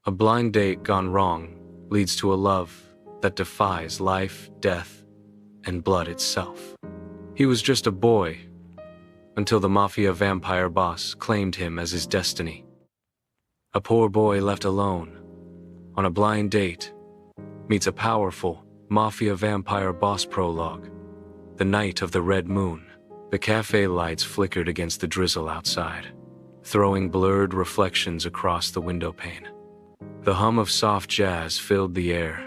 A blind date gone wrong leads to a love that defies life, death, and blood itself. He was just a boy until the Mafia Vampire Boss claimed him as his destiny. A poor boy left alone on a blind date meets a powerful Mafia Vampire Boss prologue. The night of the red moon. The cafe lights flickered against the drizzle outside, throwing blurred reflections across the window pane. The hum of soft jazz filled the air,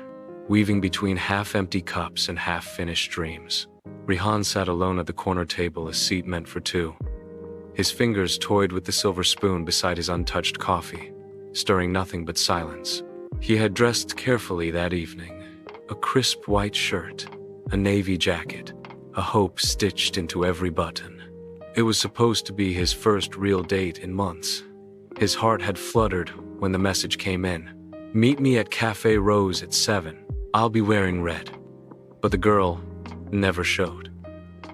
weaving between half-empty cups and half-finished dreams. Rihan sat alone at the corner table, a seat meant for two. His fingers toyed with the silver spoon beside his untouched coffee, stirring nothing but silence. He had dressed carefully that evening. A crisp white shirt, a navy jacket, a hope stitched into every button. It was supposed to be his first real date in months. His heart had fluttered when the message came in. "Meet me at Cafe Rose at 7. I'll be wearing red." But the girl never showed.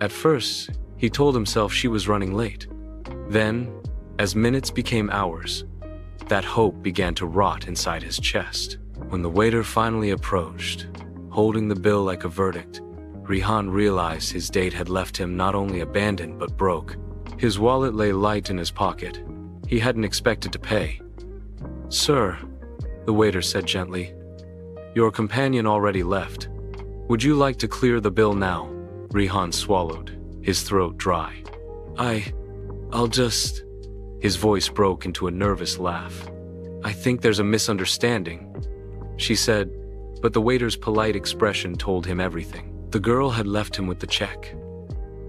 At first, he told himself she was running late. Then, as minutes became hours, that hope began to rot inside his chest. When the waiter finally approached, holding the bill like a verdict, Rihan realized his date had left him not only abandoned but broke. His wallet lay light in his pocket. He hadn't expected to pay. "Sir," the waiter said gently, "your companion already left. Would you like to clear the bill now?" Rihan swallowed, his throat dry. I'll just..." His voice broke into a nervous laugh. "I think there's a misunderstanding," she said, but the waiter's polite expression told him everything. The girl had left him with the check.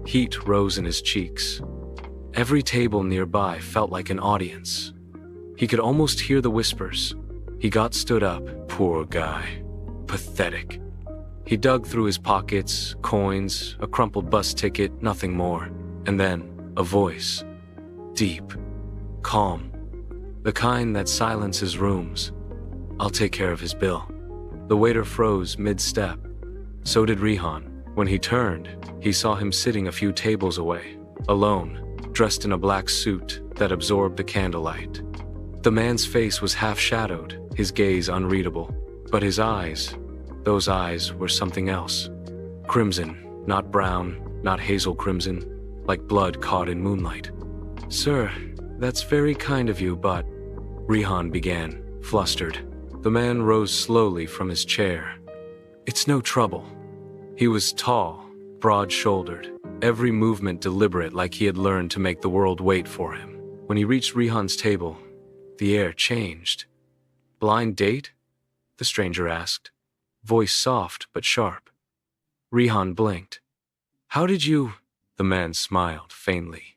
Heat rose in his cheeks. Every table nearby felt like an audience. He could almost hear the whispers. He stood up. Poor guy. Pathetic. He dug through his pockets, coins, a crumpled bus ticket, nothing more. And then, a voice. Deep. Calm. The kind that silences rooms. "I'll take care of his bill." The waiter froze mid-step. So did Rihan. When he turned, he saw him sitting a few tables away, alone, dressed in a black suit that absorbed the candlelight. The man's face was half-shadowed, his gaze unreadable. But his eyes, those eyes were something else. Crimson, not brown, not hazel crimson, like blood caught in moonlight. "Sir, that's very kind of you, but..." Rihan began, flustered. The man rose slowly from his chair. "It's no trouble." He was tall, broad-shouldered, every movement deliberate, like he had learned to make the world wait for him. When he reached Rihan's table, the air changed. "Blind date?" the stranger asked, voice soft but sharp. Rihan blinked. "How did you..." The man smiled faintly.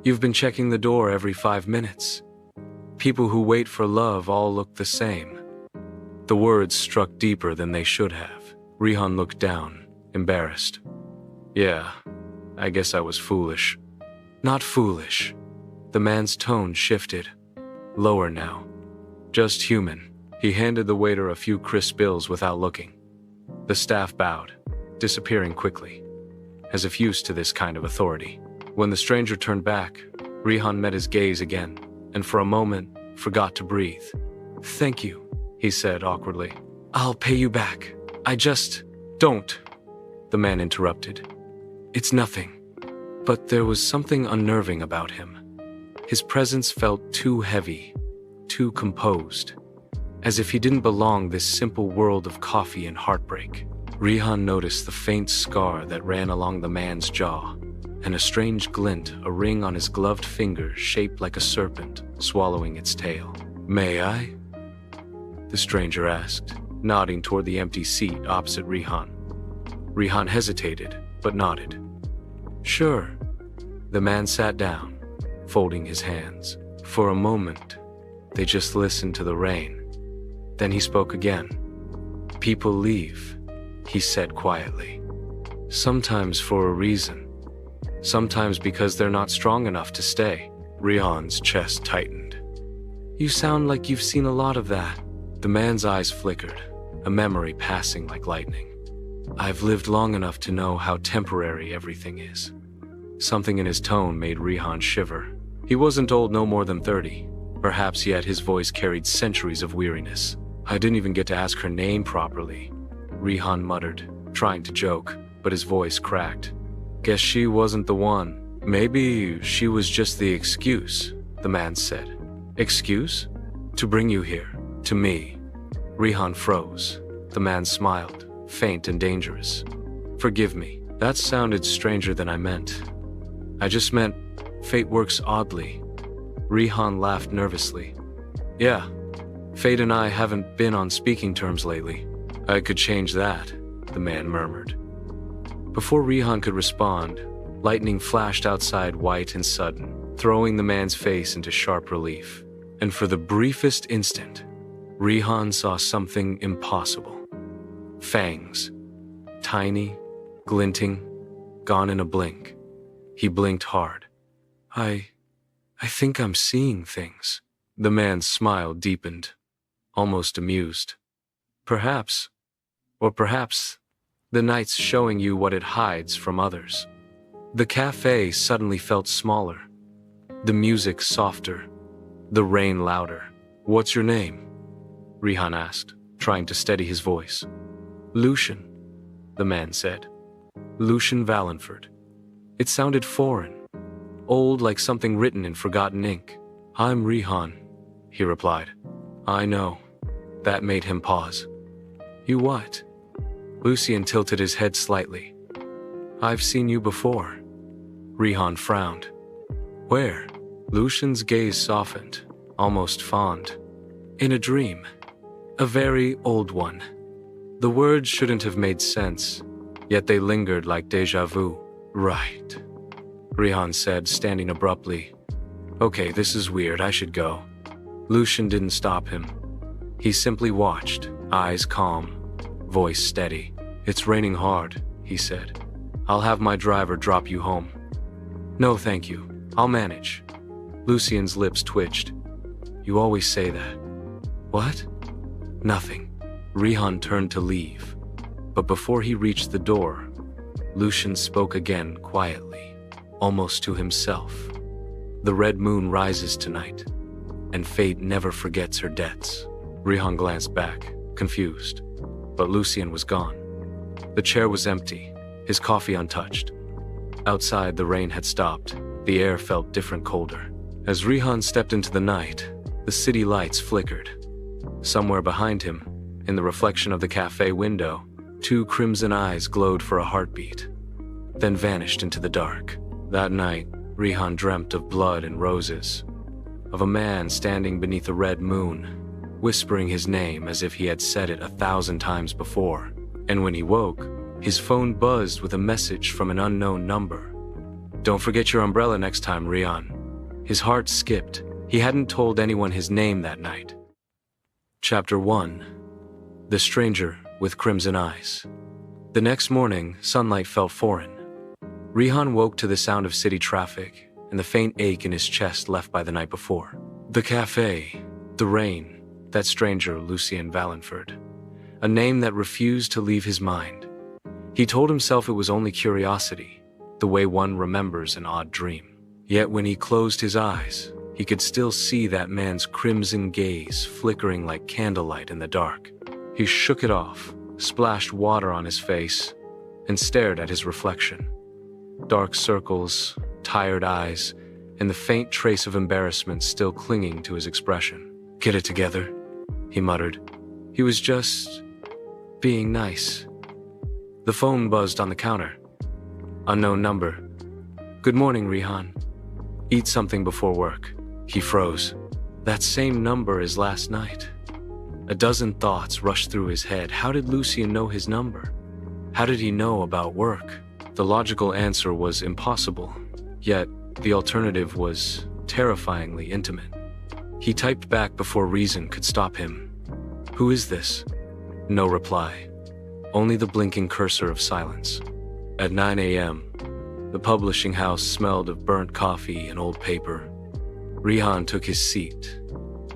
"You've been checking the door every 5 minutes. People who wait for love all look the same." The words struck deeper than they should have. Rihan looked down, embarrassed. "Yeah, I guess I was foolish." "Not foolish." The man's tone shifted. Lower now. "Just human." He handed the waiter a few crisp bills without looking. The staff bowed, disappearing quickly, as if used to this kind of authority. When the stranger turned back, Rihan met his gaze again, and for a moment, forgot to breathe. "Thank you," he said awkwardly. "I'll pay you back. Don't," the man interrupted. "It's nothing." But there was something unnerving about him. His presence felt too heavy, too composed, as if he didn't belong this simple world of coffee and heartbreak. Rihan noticed the faint scar that ran along the man's jaw, and a strange glint, a ring on his gloved finger shaped like a serpent, swallowing its tail. "May I?" the stranger asked, nodding toward the empty seat opposite Rihan. Rihan hesitated, but nodded. "Sure." The man sat down, folding his hands. For a moment, they just listened to the rain. Then he spoke again. "People leave," he said quietly. "Sometimes for a reason. Sometimes because they're not strong enough to stay." Rihan's chest tightened. "You sound like you've seen a lot of that." The man's eyes flickered, a memory passing like lightning. "I've lived long enough to know how temporary everything is." Something in his tone made Rihan shiver. He wasn't old, no more than 30, Perhaps yet his voice carried centuries of weariness. I didn't even get to ask her name properly, Rihan muttered, trying to joke, but his voice cracked. Guess she wasn't the one. Maybe she was just the excuse, the man said. Excuse? To bring you here, to me. Rihan froze. The man smiled, faint and dangerous. Forgive me, that sounded stranger than I meant. I just meant fate works oddly. Rihan laughed nervously. Yeah, fate and I haven't been on speaking terms lately. I could change that, the man murmured. Before Rihan could respond, lightning flashed outside white and sudden, throwing the man's face into sharp relief. And for the briefest instant, Rihan saw something impossible. Fangs. Tiny, glinting, gone in a blink. He blinked hard. I think I'm seeing things. The man's smile deepened, almost amused. Perhaps, or perhaps, the night's showing you what it hides from others. The cafe suddenly felt smaller, the music softer, the rain louder. What's your name? Rihan asked, trying to steady his voice. Lucian, the man said. Lucian Valenford. It sounded foreign, old like something written in forgotten ink. I'm Rihan, he replied. I know. That made him pause. You what? Lucian tilted his head slightly. I've seen you before. Rihan frowned. Where? Lucian's gaze softened, almost fond. In a dream. A very old one. The words shouldn't have made sense, yet they lingered like déjà vu. Right, Rihan said, standing abruptly. Okay, this is weird, I should go. Lucian didn't stop him. He simply watched, eyes calm, voice steady. It's raining hard, he said. I'll have my driver drop you home. No, thank you. I'll manage. Lucian's lips twitched. You always say that. What? Nothing. Rihan turned to leave, but before he reached the door, Lucian spoke again quietly, almost to himself. The red moon rises tonight, and fate never forgets her debts. Rihan glanced back, confused, but Lucian was gone. The chair was empty, his coffee untouched. Outside, the rain had stopped. The air felt different, colder. As Rihan stepped into the night, the city lights flickered. Somewhere behind him, in the reflection of the cafe window, two crimson eyes glowed for a heartbeat, then vanished into the dark. That night, Rihan dreamt of blood and roses, of a man standing beneath a red moon, whispering his name as if he had said it 1,000 times before. And when he woke, his phone buzzed with a message from an unknown number. Don't forget your umbrella next time, Rihan. His heart skipped. He hadn't told anyone his name that night. Chapter 1. The Stranger with Crimson Eyes. The next morning, sunlight felt foreign. Rihan woke to the sound of city traffic and the faint ache in his chest left by the night before. The cafe, the rain, that stranger Lucian Valenford, a name that refused to leave his mind. He told himself it was only curiosity, the way one remembers an odd dream. Yet when he closed his eyes, he could still see that man's crimson gaze flickering like candlelight in the dark. He shook it off, splashed water on his face, and stared at his reflection. Dark circles, tired eyes, and the faint trace of embarrassment still clinging to his expression. Get it together, he muttered. He was just being nice. The phone buzzed on the counter. Unknown number. Good morning, Rihan. Eat something before work. He froze. That same number as last night. A dozen thoughts rushed through his head. How did Lucian know his number? How did he know about work? The logical answer was impossible, yet the alternative was terrifyingly intimate. He typed back before reason could stop him. Who is this? No reply. Only the blinking cursor of silence. At 9 a.m., the publishing house smelled of burnt coffee and old paper. Rihan took his seat,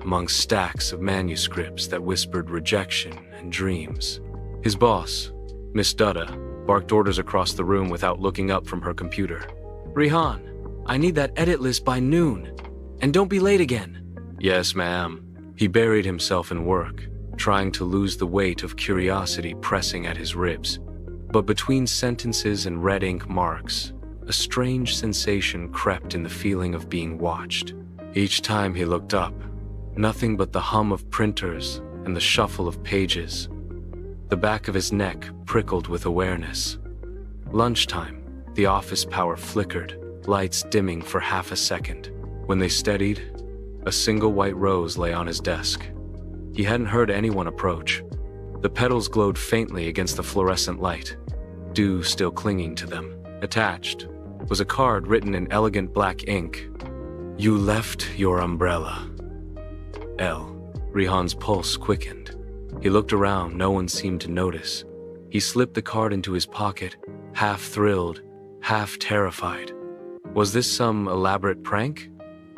among stacks of manuscripts that whispered rejection and dreams. His boss, Miss Dutta, barked orders across the room without looking up from her computer. Rihan, I need that edit list by noon. And don't be late again. Yes, ma'am. He buried himself in work, trying to lose the weight of curiosity pressing at his ribs. But between sentences and red ink marks, a strange sensation crept in the feeling of being watched. Each time he looked up, nothing but the hum of printers and the shuffle of pages. The back of his neck prickled with awareness. Lunchtime, the office power flickered, lights dimming for half a second. When they steadied, a single white rose lay on his desk. He hadn't heard anyone approach. The petals glowed faintly against the fluorescent light, dew still clinging to them. Attached was a card written in elegant black ink. You left your umbrella. L. Rihan's pulse quickened. He looked around, no one seemed to notice. He slipped the card into his pocket, half thrilled, half terrified. Was this some elaborate prank?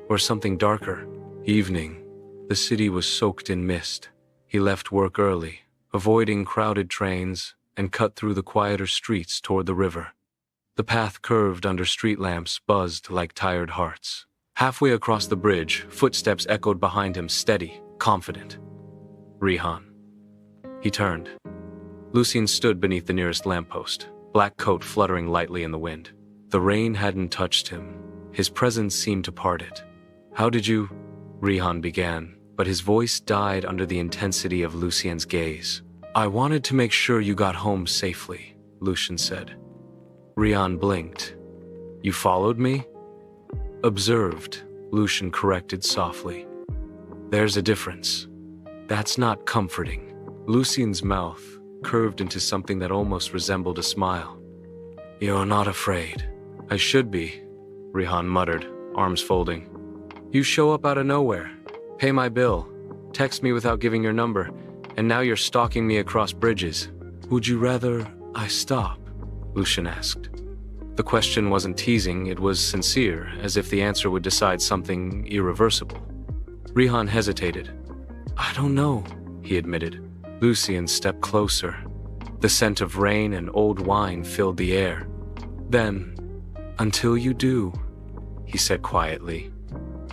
Or something darker? Evening. The city was soaked in mist. He left work early, avoiding crowded trains, and cut through the quieter streets toward the river. The path curved under street lamps, buzzed like tired hearts. Halfway across the bridge, footsteps echoed behind him, steady, confident. Rihan. He turned. Lucien stood beneath the nearest lamppost, black coat fluttering lightly in the wind. The rain hadn't touched him. His presence seemed to part it. How did you? Rihan began, but his voice died under the intensity of Lucien's gaze. I wanted to make sure you got home safely, Lucien said. Rihan blinked. You followed me? Observed, Lucien corrected softly. There's a difference. That's not comforting. Lucien's mouth curved into something that almost resembled a smile. You're not afraid. I should be, Rihan muttered, arms folding. You show up out of nowhere, pay my bill, text me without giving your number, and now you're stalking me across bridges. Would you rather I stop? Lucien asked. The question wasn't teasing, it was sincere, as if the answer would decide something irreversible. Rihan hesitated. I don't know, he admitted. Lucien stepped closer. The scent of rain and old wine filled the air. Then, until you do, he said quietly,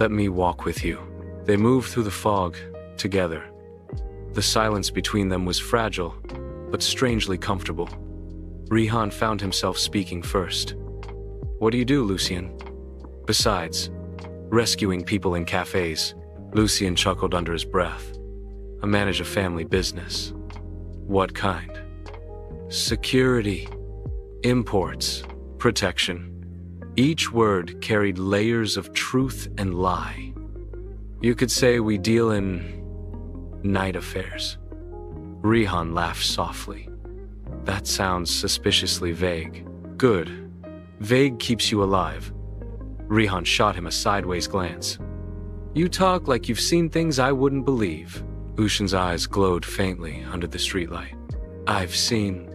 let me walk with you. They moved through the fog, together. The silence between them was fragile, but strangely comfortable. Rihan found himself speaking first. What do you do, Lucien? Besides, rescuing people in cafes. Lucien chuckled under his breath. I manage a family business. What kind? Security. Imports. Protection. Each word carried layers of truth and lie. You could say we deal in night affairs. Rihan laughed softly. That sounds suspiciously vague. Good. Vague keeps you alive. Rihan shot him a sideways glance. You talk like you've seen things I wouldn't believe. Lucien's eyes glowed faintly under the streetlight. I've seen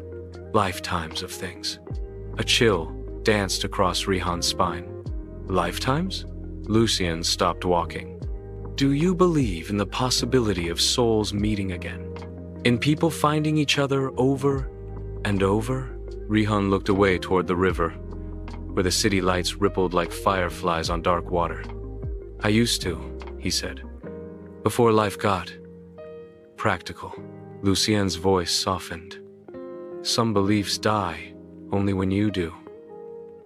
lifetimes of things. A chill danced across Rihan's spine. Lifetimes? Lucien stopped walking. Do you believe in the possibility of souls meeting again? In people finding each other over and over? Rihan looked away toward the river, where the city lights rippled like fireflies on dark water. I used to, he said, before life got practical. Lucien's voice softened. Some beliefs die only when you do.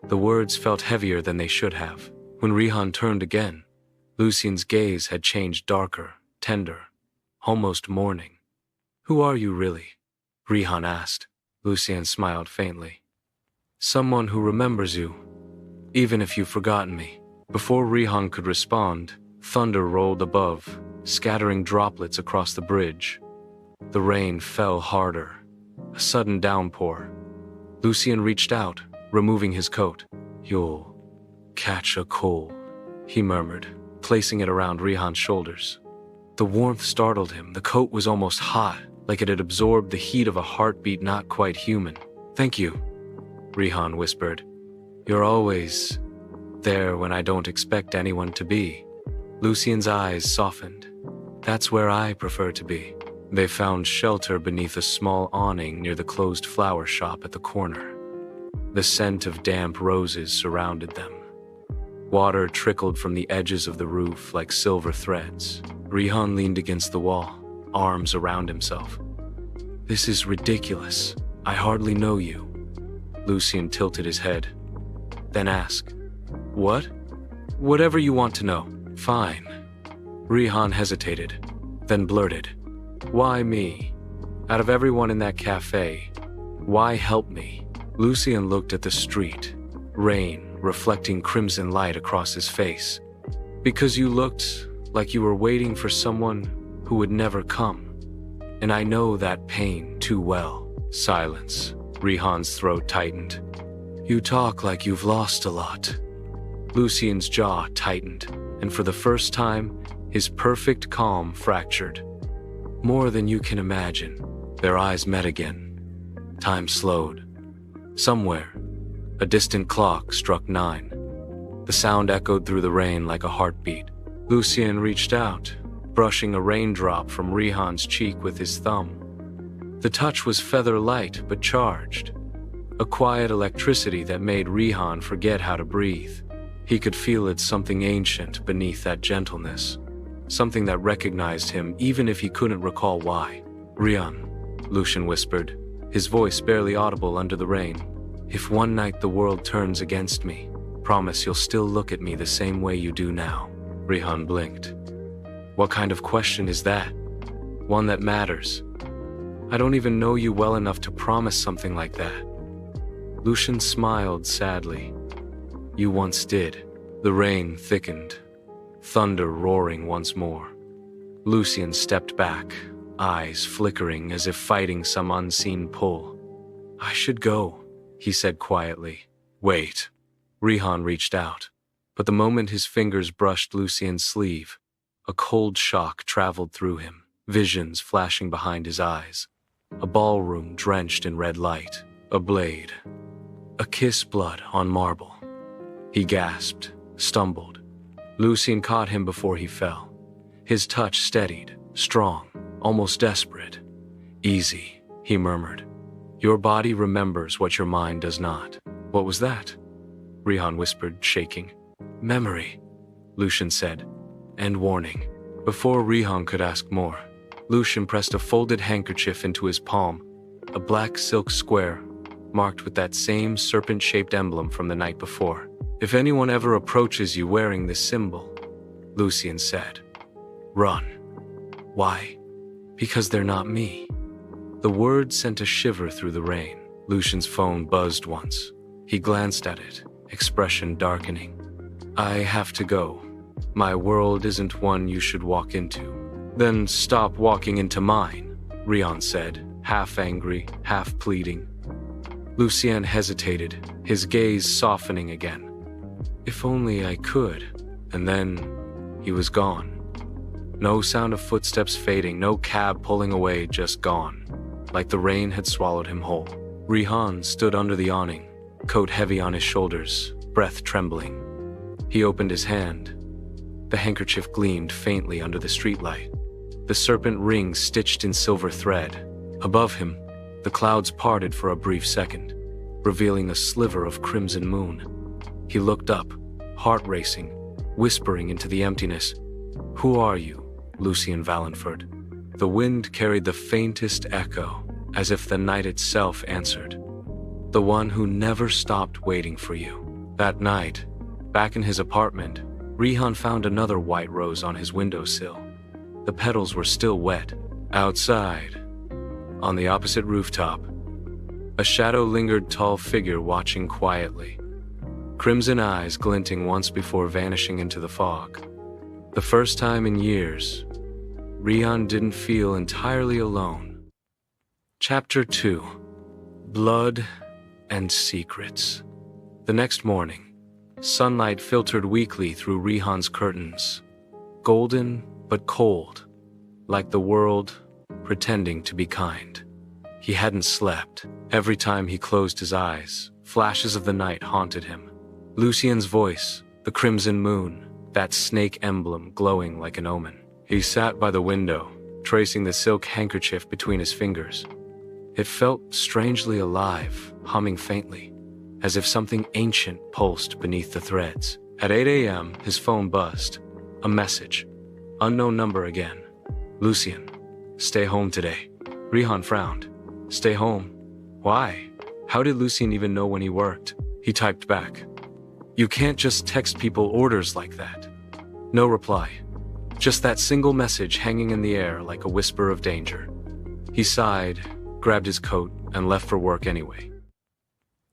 The words felt heavier than they should have. When Rihan turned again, Lucien's gaze had changed darker, tender, almost mourning. Who are you really? Rihan asked. Lucien smiled faintly. Someone who remembers you, even if you've forgotten me. Before Rihan could respond, thunder rolled above, scattering droplets across the bridge. The rain fell harder, a sudden downpour. Lucien reached out, removing his coat. You'll catch a cold, he murmured, placing it around Rihan's shoulders. The warmth startled him. The coat was almost hot, like it had absorbed the heat of a heartbeat not quite human. Thank you, Rihan whispered. You're always there when I don't expect anyone to be. Lucien's eyes softened. That's where I prefer to be. They found shelter beneath a small awning near the closed flower shop at the corner. The scent of damp roses surrounded them. Water trickled from the edges of the roof like silver threads. Rihan leaned against the wall, arms around himself. "This is ridiculous. I hardly know you." Lucien tilted his head, then asked, "What?" "Whatever you want to know." "Fine." Rihan hesitated, then blurted, "Why me? Out of everyone in that cafe, why help me?" Lucien looked at the street, rain reflecting crimson light across his face. "Because you looked like you were waiting for someone who would never come. And I know that pain too well." Silence. Rihan's throat tightened. "You talk like you've lost a lot." Lucien's jaw tightened, and for the first time, his perfect calm fractured. "More than you can imagine." Their eyes met again. Time slowed. Somewhere, a distant clock struck 9. The sound echoed through the rain like a heartbeat. Lucien reached out, brushing a raindrop from Rihan's cheek with his thumb. The touch was feather light but charged, a quiet electricity that made Rihan forget how to breathe. He could feel it, something ancient beneath that gentleness, something that recognized him even if he couldn't recall why. "Rihan," Lucien whispered, his voice barely audible under the rain. "If one night the world turns against me, promise you'll still look at me the same way you do now." Rihan blinked. "What kind of question is that? One that matters. I don't even know you well enough to promise something like that." Lucien smiled sadly. "You once did." The rain thickened, thunder roaring once more. Lucien stepped back, eyes flickering as if fighting some unseen pull. "I should go," he said quietly. "Wait." Rihan reached out, but the moment his fingers brushed Lucien's sleeve, a cold shock traveled through him, visions flashing behind his eyes. A ballroom drenched in red light, a blade, a kiss, blood on marble. He gasped, stumbled. Lucien caught him before he fell. His touch steadied, strong, almost desperate. "Easy," he murmured. "Your body remembers what your mind does not." "What was that?" Rihan whispered, shaking. "Memory," Lucien said, "and warning." Before Rihan could ask more, Lucien pressed a folded handkerchief into his palm, a black silk square, marked with that same serpent-shaped emblem from the night before. "If anyone ever approaches you wearing this symbol," Lucien said, "run." "Why?" "Because they're not me." The word sent a shiver through the rain. Lucien's phone buzzed once. He glanced at it, expression darkening. "I have to go. My world isn't one you should walk into." "Then stop walking into mine," Rihan said, half angry, half pleading. Lucien hesitated, his gaze softening again. "If only I could." And then he was gone. No sound of footsteps fading, no cab pulling away, just gone, like the rain had swallowed him whole. Rihan stood under the awning, coat heavy on his shoulders, breath trembling. He opened his hand. The handkerchief gleamed faintly under the streetlight, the serpent ring stitched in silver thread. Above him, the clouds parted for a brief second, revealing a sliver of crimson moon. He looked up, heart racing, whispering into the emptiness. "Who are you, Lucien Valenford?" The wind carried the faintest echo, as if the night itself answered. "The one who never stopped waiting for you." That night, back in his apartment, Rihan found another white rose on his windowsill. The petals were still wet. Outside, on the opposite rooftop, a shadow lingered, tall figure watching quietly, crimson eyes glinting once before vanishing into the fog. The first time in years, Rihan didn't feel entirely alone. Chapter 2. Blood and Secrets. The next morning, sunlight filtered weakly through Rihan's curtains, golden but cold, like the world pretending to be kind. He hadn't slept. Every time he closed his eyes, flashes of the night haunted him. Lucien's voice, the crimson moon, that snake emblem glowing like an omen. He sat by the window, tracing the silk handkerchief between his fingers. It felt strangely alive, humming faintly, as if something ancient pulsed beneath the threads. At 8 a.m., his phone buzzed. A message. Unknown number again. Lucien, stay home today. Rihan frowned. Stay home? Why? How did Lucien even know when he worked? He typed back. You can't just text people orders like that. No reply. Just that single message hanging in the air like a whisper of danger. He sighed, grabbed his coat, and left for work anyway.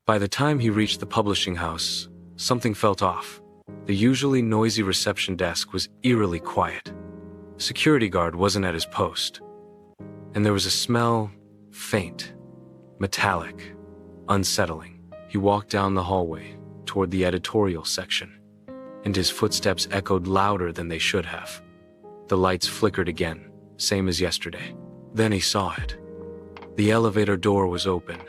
By the time he reached the publishing house, something felt off. The usually noisy reception desk was eerily quiet. Security guard wasn't at his post. And there was a smell, faint, metallic, unsettling. He walked down the hallway toward the editorial section, and his footsteps echoed louder than they should have. The lights flickered again, same as yesterday. Then he saw it. The elevator door was open,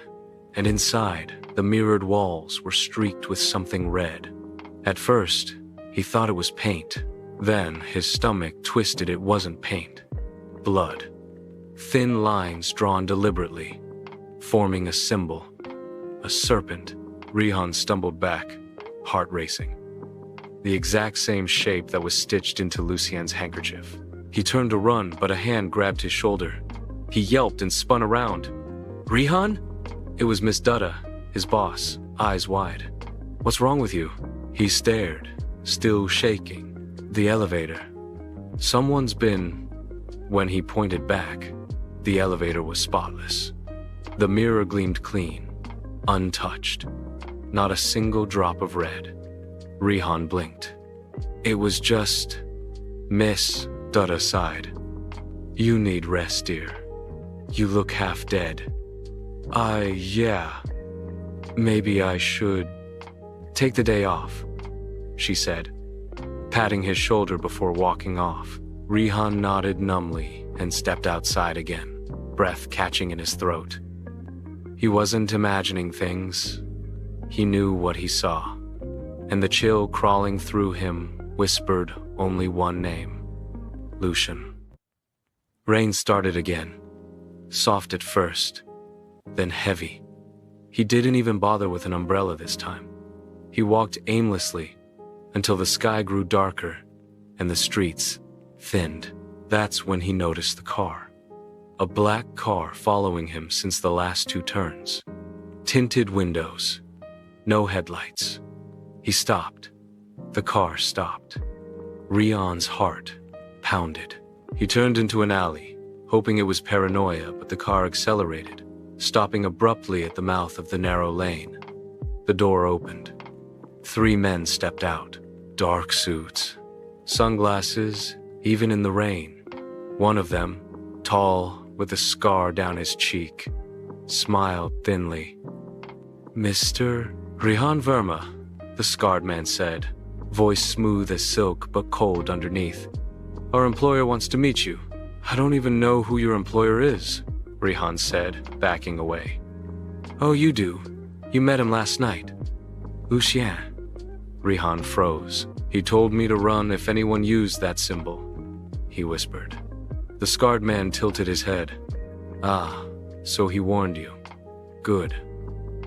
and inside, the mirrored walls were streaked with something red. At first, he thought it was paint. Then, his stomach twisted. It wasn't paint. Blood. Thin lines drawn deliberately, forming a symbol. A serpent. Rihan stumbled back, heart racing. The exact same shape that was stitched into Lucien's handkerchief. He turned to run, but a hand grabbed his shoulder. He yelped and spun around. Rihan? It was Miss Dutta, his boss, eyes wide. What's wrong with you? He stared, still shaking. The elevator. Someone's been... When he pointed back, the elevator was spotless. The mirror gleamed clean, untouched. Not a single drop of red. Rihan blinked. It was just... Miss Dutta sighed. You need rest, dear. You look half dead. Yeah. Maybe I should... Take the day off, she said, patting his shoulder before walking off. Rihan nodded numbly and stepped outside again, breath catching in his throat. He wasn't imagining things. He knew what he saw, and the chill crawling through him whispered only one name: Lucien. Rain started again, soft at first, then heavy. He didn't even bother with an umbrella this time. He walked aimlessly until the sky grew darker and the streets thinned. That's when he noticed the car. A black car following him since the last two turns. Tinted windows. No headlights. He stopped. The car stopped. Rihan's heart pounded. He turned into an alley, hoping it was paranoia, but the car accelerated, stopping abruptly at the mouth of the narrow lane. The door opened. 3 men stepped out. Dark suits. Sunglasses, even in the rain. One of them, tall, with a scar down his cheek, smiled thinly. Mr. Rihan Verma, the scarred man said, voice smooth as silk but cold underneath. Our employer wants to meet you. I don't even know who your employer is, Rihan said, backing away. Oh, you do. You met him last night. Lucien. Rihan froze. He told me to run if anyone used that symbol, he whispered. The scarred man tilted his head. Ah, so he warned you. Good.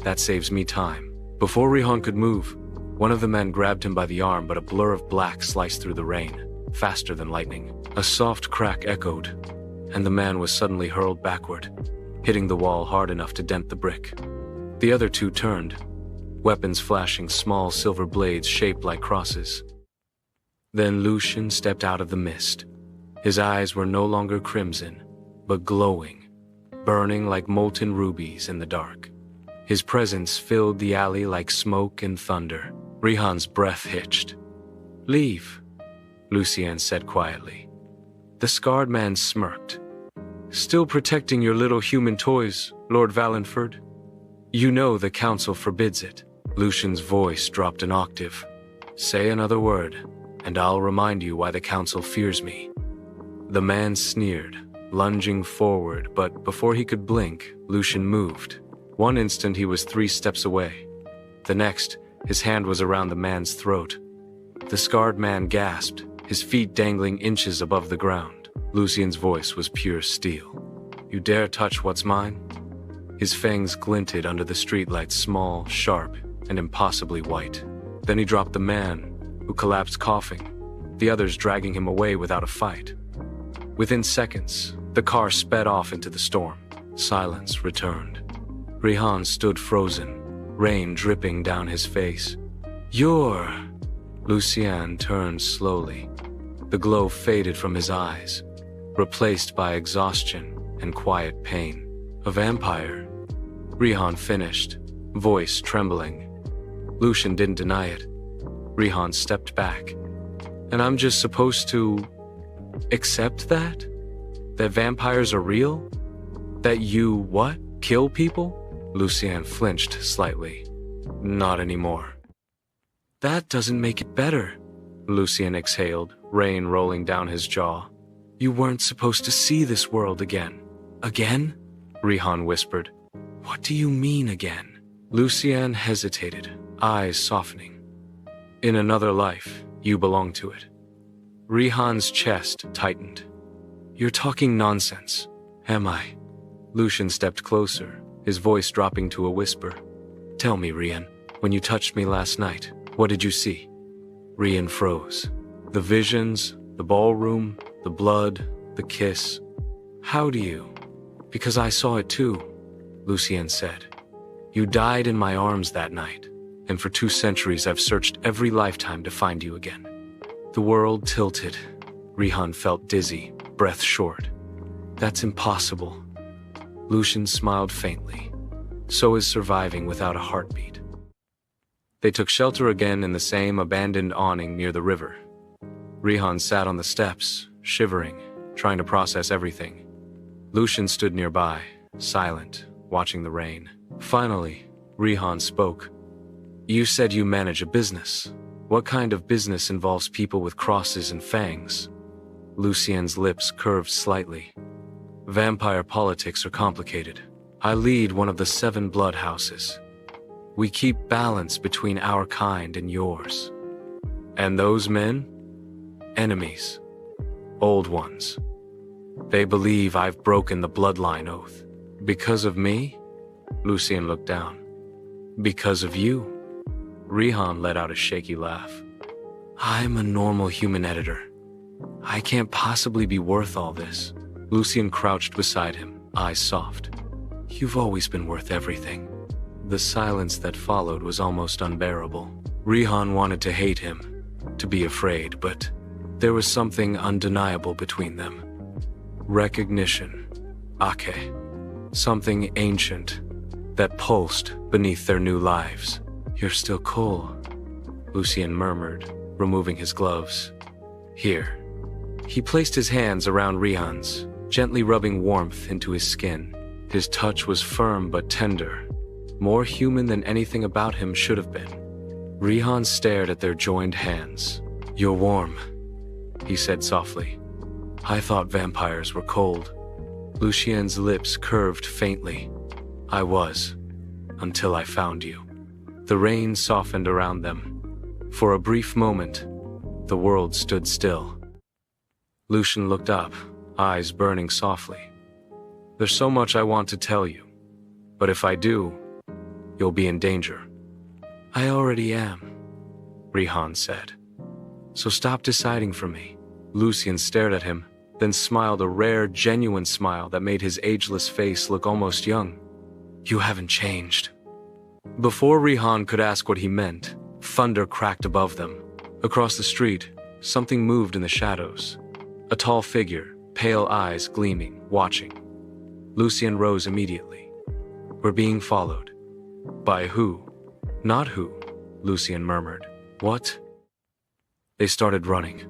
That saves me time. Before Rihan could move, one of the men grabbed him by the arm, but a blur of black sliced through the rain, faster than lightning. A soft crack echoed, and the man was suddenly hurled backward, hitting the wall hard enough to dent the brick. The other 2 turned, weapons flashing small silver blades shaped like crosses. Then Lucien stepped out of the mist. His eyes were no longer crimson, but glowing, burning like molten rubies in the dark. His presence filled the alley like smoke and thunder. Rihan's breath hitched. Leave, Lucien said quietly. The scarred man smirked. Still protecting your little human toys, Lord Valenford? You know the council forbids it. Lucien's voice dropped an octave. Say another word, and I'll remind you why the council fears me. The man sneered, lunging forward, but before he could blink, Lucien moved. One instant he was 3 steps away. The next, his hand was around the man's throat. The scarred man gasped, his feet dangling inches above the ground. Lucien's voice was pure steel. You dare touch what's mine? His fangs glinted under the streetlights, small, sharp, and impossibly white. Then he dropped the man, who collapsed coughing, the others dragging him away without a fight. Within seconds, the car sped off into the storm. Silence returned. Rihan stood frozen, rain dripping down his face. "You're..." Lucien turned slowly. The glow faded from his eyes, replaced by exhaustion and quiet pain. "A vampire," Rihan finished, voice trembling. Lucien didn't deny it. Rihan stepped back. "And I'm just supposed to accept that? That vampires are real? That you, what? Kill people?" Lucien flinched slightly. "Not anymore." "That doesn't make it better," Lucien exhaled, rain rolling down his jaw. "You weren't supposed to see this world again." "Again?" Rihan whispered. "What do you mean again?" Lucien hesitated, eyes softening. "In another life, you belong to it." Rihan's chest tightened. "You're talking nonsense." "Am I?" Lucien stepped closer, his voice dropping to a whisper. "Tell me, Rian, when you touched me last night, what did you see?" Rian froze. "The visions, the ballroom, the blood, the kiss. How do you?" "Because I saw it too," Lucien said. "You died in my arms that night, and for 2 centuries I've searched every lifetime to find you again." The world tilted. Rihan felt dizzy, breath short. "That's impossible." Lucien smiled faintly. "So is surviving without a heartbeat." They took shelter again in the same abandoned awning near the river. Rihan sat on the steps, shivering, trying to process everything. Lucien stood nearby, silent, watching the rain. Finally, Rihan spoke. "You said you manage a business. What kind of business involves people with crosses and fangs?" Lucien's lips curved slightly. "Vampire politics are complicated. I lead one of the 7 blood houses. We keep balance between our kind and yours." "And those men?" "Enemies. Old ones. They believe I've broken the bloodline oath." "Because of me?" Lucien looked down. "Because of you." Rihan let out a shaky laugh. "I'm a normal human editor. I can't possibly be worth all this." Lucien crouched beside him, eyes soft. "You've always been worth everything." The silence that followed was almost unbearable. Rihan wanted to hate him, to be afraid, but there was something undeniable between them. Recognition. Ake. Something ancient that pulsed beneath their new lives. "You're still cool," Lucien murmured, removing his gloves. "Here." He placed his hands around Rihan's, gently rubbing warmth into his skin. His touch was firm but tender, more human than anything about him should have been. Rihan stared at their joined hands. "You're warm," he said softly. "I thought vampires were cold." Lucien's lips curved faintly. "I was, until I found you." The rain softened around them. For a brief moment, the world stood still. Lucien looked up, eyes burning softly. "There's so much I want to tell you, but if I do, you'll be in danger." "I already am," Rihan said. "So stop deciding for me." Lucien stared at him, then smiled a rare, genuine smile that made his ageless face look almost young. "You haven't changed." Before Rihan could ask what he meant, thunder cracked above them. Across the street, something moved in the shadows. A tall figure, pale eyes gleaming, watching. Lucien rose immediately. "We're being followed." "By who?" "Not who," Lucien murmured. "What?" They started running.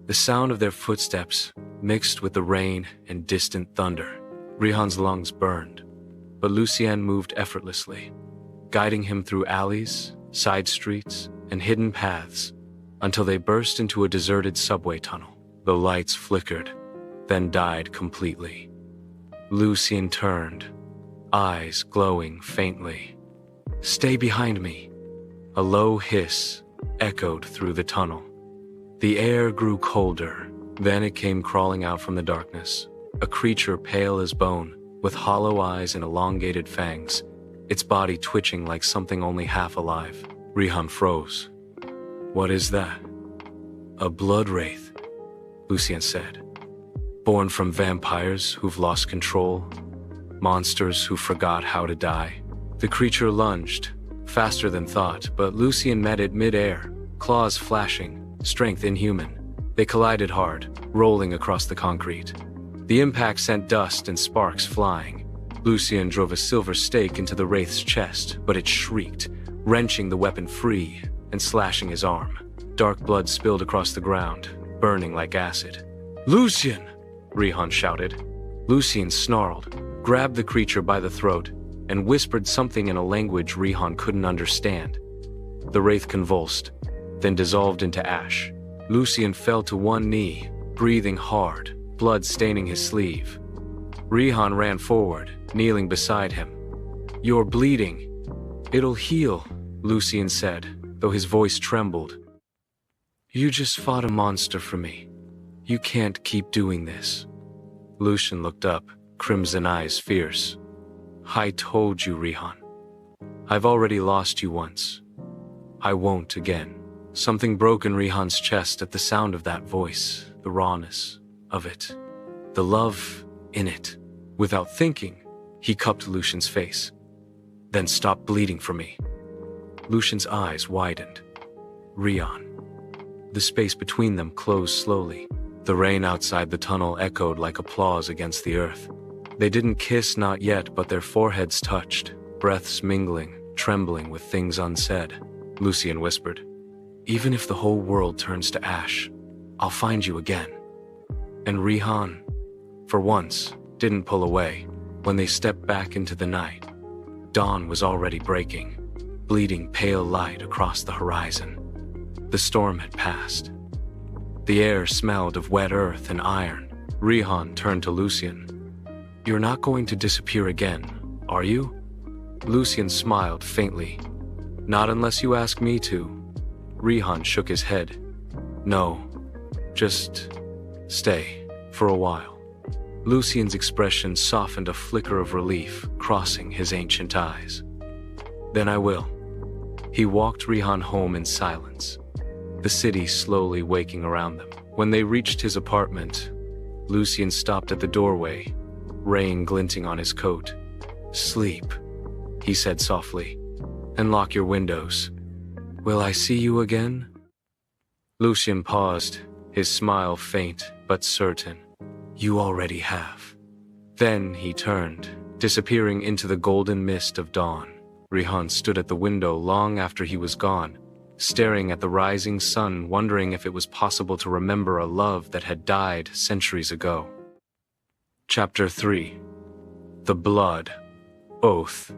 The sound of their footsteps mixed with the rain and distant thunder. Rihan's lungs burned, but Lucien moved effortlessly, guiding him through alleys, side streets, and hidden paths until they burst into a deserted subway tunnel. The lights flickered, then died completely. Lucien turned, eyes glowing faintly. "Stay behind me." A low hiss echoed through the tunnel. The air grew colder, then it came crawling out from the darkness. A creature pale as bone, with hollow eyes and elongated fangs, its body twitching like something only half alive. Rihan froze. What is that? A blood wraith, Lucien said. Born from vampires who've lost control, monsters who forgot how to die. The creature lunged, faster than thought, but Lucien met it mid-air, claws flashing, strength inhuman. They collided hard, rolling across the concrete. The impact sent dust and sparks flying. Lucien drove a silver stake into the wraith's chest, but it shrieked, wrenching the weapon free and slashing his arm. Dark blood spilled across the ground, burning like acid. "Lucien!" Rihan shouted. Lucien snarled, grabbed the creature by the throat, and whispered something in a language Rihan couldn't understand. The wraith convulsed, then dissolved into ash. Lucien fell to one knee, breathing hard, blood staining his sleeve. Rihan ran forward, kneeling beside him. "You're bleeding." "It'll heal," Lucien said, though his voice trembled. "You just fought a monster for me. You can't keep doing this." Lucien looked up, crimson eyes fierce. "I told you, Rihan. I've already lost you once. I won't again." Something broke in Rihan's chest at the sound of that voice, the rawness of it, the love in it. Without thinking, he cupped Lucien's face. "Then stop bleeding for me." Lucien's eyes widened. Rihan. The space between them closed slowly. The rain outside the tunnel echoed like applause against the earth. They didn't kiss, not yet, but their foreheads touched, breaths mingling, trembling with things unsaid. Lucien whispered, "Even if the whole world turns to ash, I'll find you again." And Rihan, for once, didn't pull away. When they stepped back into the night, dawn was already breaking, bleeding pale light across the horizon. The storm had passed. The air smelled of wet earth and iron. Rihan turned to Lucien. "You're not going to disappear again, are you?" Lucien smiled faintly. "Not unless you ask me to." Rihan shook his head. "No, just stay for a while." Lucien's expression softened, a flicker of relief crossing his ancient eyes. "Then I will." He walked Rihan home in silence, the city slowly waking around them. When they reached his apartment, Lucien stopped at the doorway, rain glinting on his coat. "Sleep," he said softly, "and lock your windows. Will I see you again?" Lucien paused, his smile faint but certain. "You already have." Then he turned, disappearing into the golden mist of dawn. Rihan stood at the window long after he was gone, staring at the rising sun, wondering if it was possible to remember a love that had died centuries ago. Chapter 3. The Blood Oath.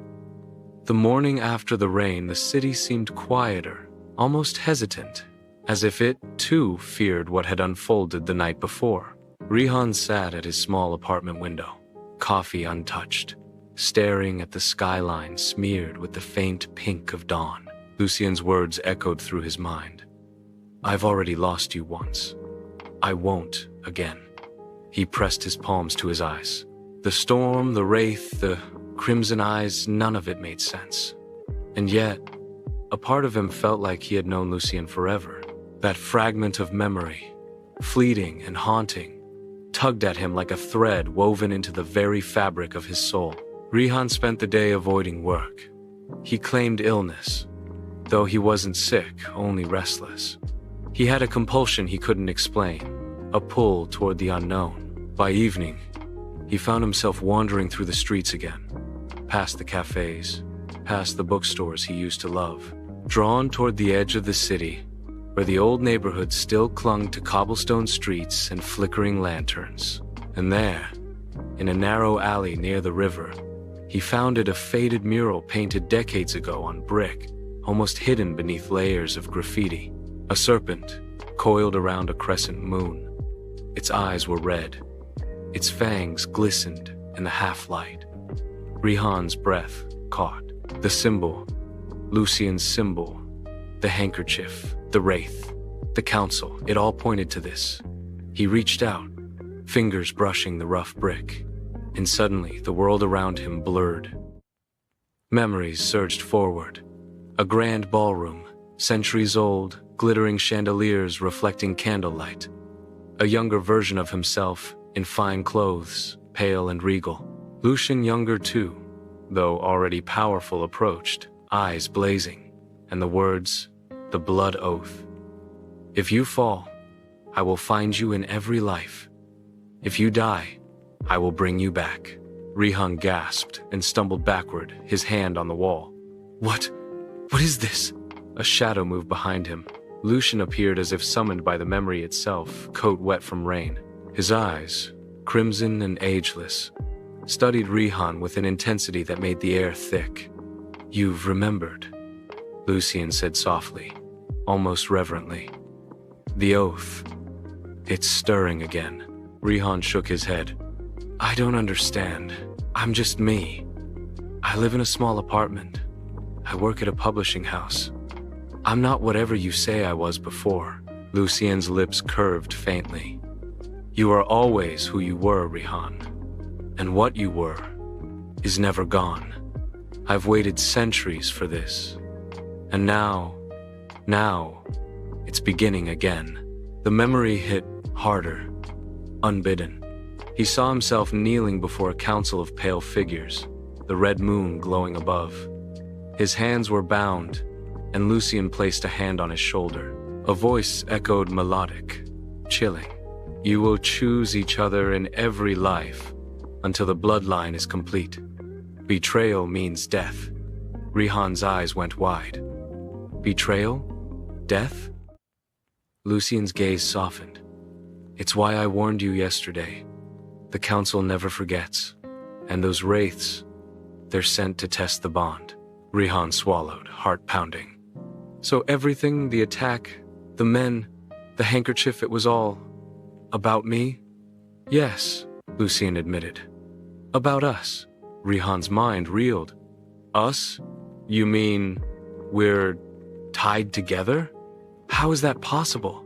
The morning after the rain, the city seemed quieter, almost hesitant, as if it, too, feared what had unfolded the night before. Rihan sat at his small apartment window, coffee untouched, staring at the skyline smeared with the faint pink of dawn. Lucien's words echoed through his mind. "I've already lost you once. I won't again." He pressed his palms to his eyes. The storm, the wraith, the crimson eyes, none of it made sense. And yet, a part of him felt like he had known Lucien forever. That fragment of memory, fleeting and haunting, tugged at him like a thread woven into the very fabric of his soul. Rihan spent the day avoiding work. He claimed illness, though he wasn't sick, only restless. He had a compulsion he couldn't explain, a pull toward the unknown. By evening, he found himself wandering through the streets again, past the cafes, past the bookstores he used to love, drawn toward the edge of the city, where the old neighborhood still clung to cobblestone streets and flickering lanterns. And there, in a narrow alley near the river, he found a faded mural painted decades ago on brick, almost hidden beneath layers of graffiti. A serpent, coiled around a crescent moon. Its eyes were red. Its fangs glistened in the half-light. Rihan's breath caught. The symbol, Lucien's symbol, the handkerchief, the wraith, the council, it all pointed to this. He reached out, fingers brushing the rough brick, and suddenly the world around him blurred. Memories surged forward. A grand ballroom, centuries old, glittering chandeliers reflecting candlelight. A younger version of himself, in fine clothes, pale and regal. Lucian, younger too, though already powerful, approached, eyes blazing, and the words, the blood oath. "If you fall, I will find you in every life. If you die, I will bring you back." Rihan gasped and stumbled backward, his hand on the wall. What is this?" A shadow moved behind him. Lucian appeared as if summoned by the memory itself, coat wet from rain. His eyes, crimson and ageless, studied Rihan with an intensity that made the air thick. "You've remembered," Lucian said softly, almost reverently. "The oath. It's stirring again." Rihan shook his head. "I don't understand. I'm just me. I live in a small apartment. I work at a publishing house. I'm not whatever you say I was before." Lucian's lips curved faintly. "You are always who you were, Rihan. And what you were is never gone. I've waited centuries for this. And now, it's beginning again." The memory hit harder, unbidden. He saw himself kneeling before a council of pale figures, the red moon glowing above. His hands were bound, and Lucian placed a hand on his shoulder. A voice echoed melodic, chilling. "You will choose each other in every life until the bloodline is complete. Betrayal means death." Rihan's eyes went wide. "Betrayal? Death?" Lucian's gaze softened. "It's why I warned you yesterday. The council never forgets. And those wraiths, they're sent to test the bond." Rihan swallowed, heart pounding. "So everything, the attack, the men, the handkerchief, it was all about me?" "Yes," Lucian admitted. "About us." Rihan's mind reeled. "Us? You mean we're tied together? How is that possible?"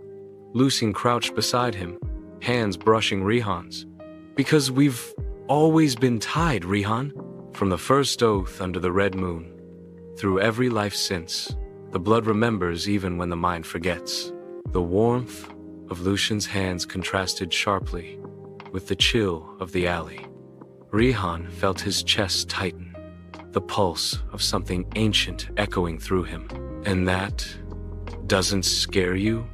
Lucian crouched beside him, hands brushing Rihan's. "Because we've always been tied, Rihan. From the first oath under the red moon, through every life since, the blood remembers even when the mind forgets." The warmth of Lucian's hands contrasted sharply with the chill of the alley. Rihan felt his chest tighten, the pulse of something ancient echoing through him. "And that doesn't scare you?"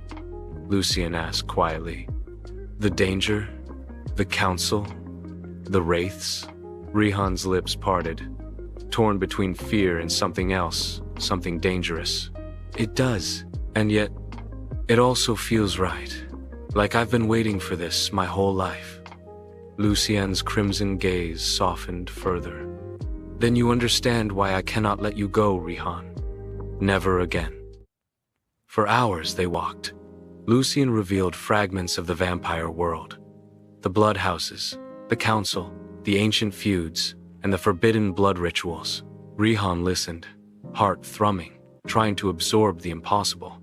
Lucian asked quietly. "The danger? The council? The wraiths?" Rihan's lips parted, torn between fear and something else, something dangerous. "It does, and yet it also feels right. Like I've been waiting for this my whole life." Lucian's crimson gaze softened further. "Then you understand why I cannot let you go, Rihan. Never again." For hours they walked. Lucian revealed fragments of the vampire world. The blood houses, the council, the ancient feuds, and the forbidden blood rituals. Rihan listened, heart thrumming, trying to absorb the impossible.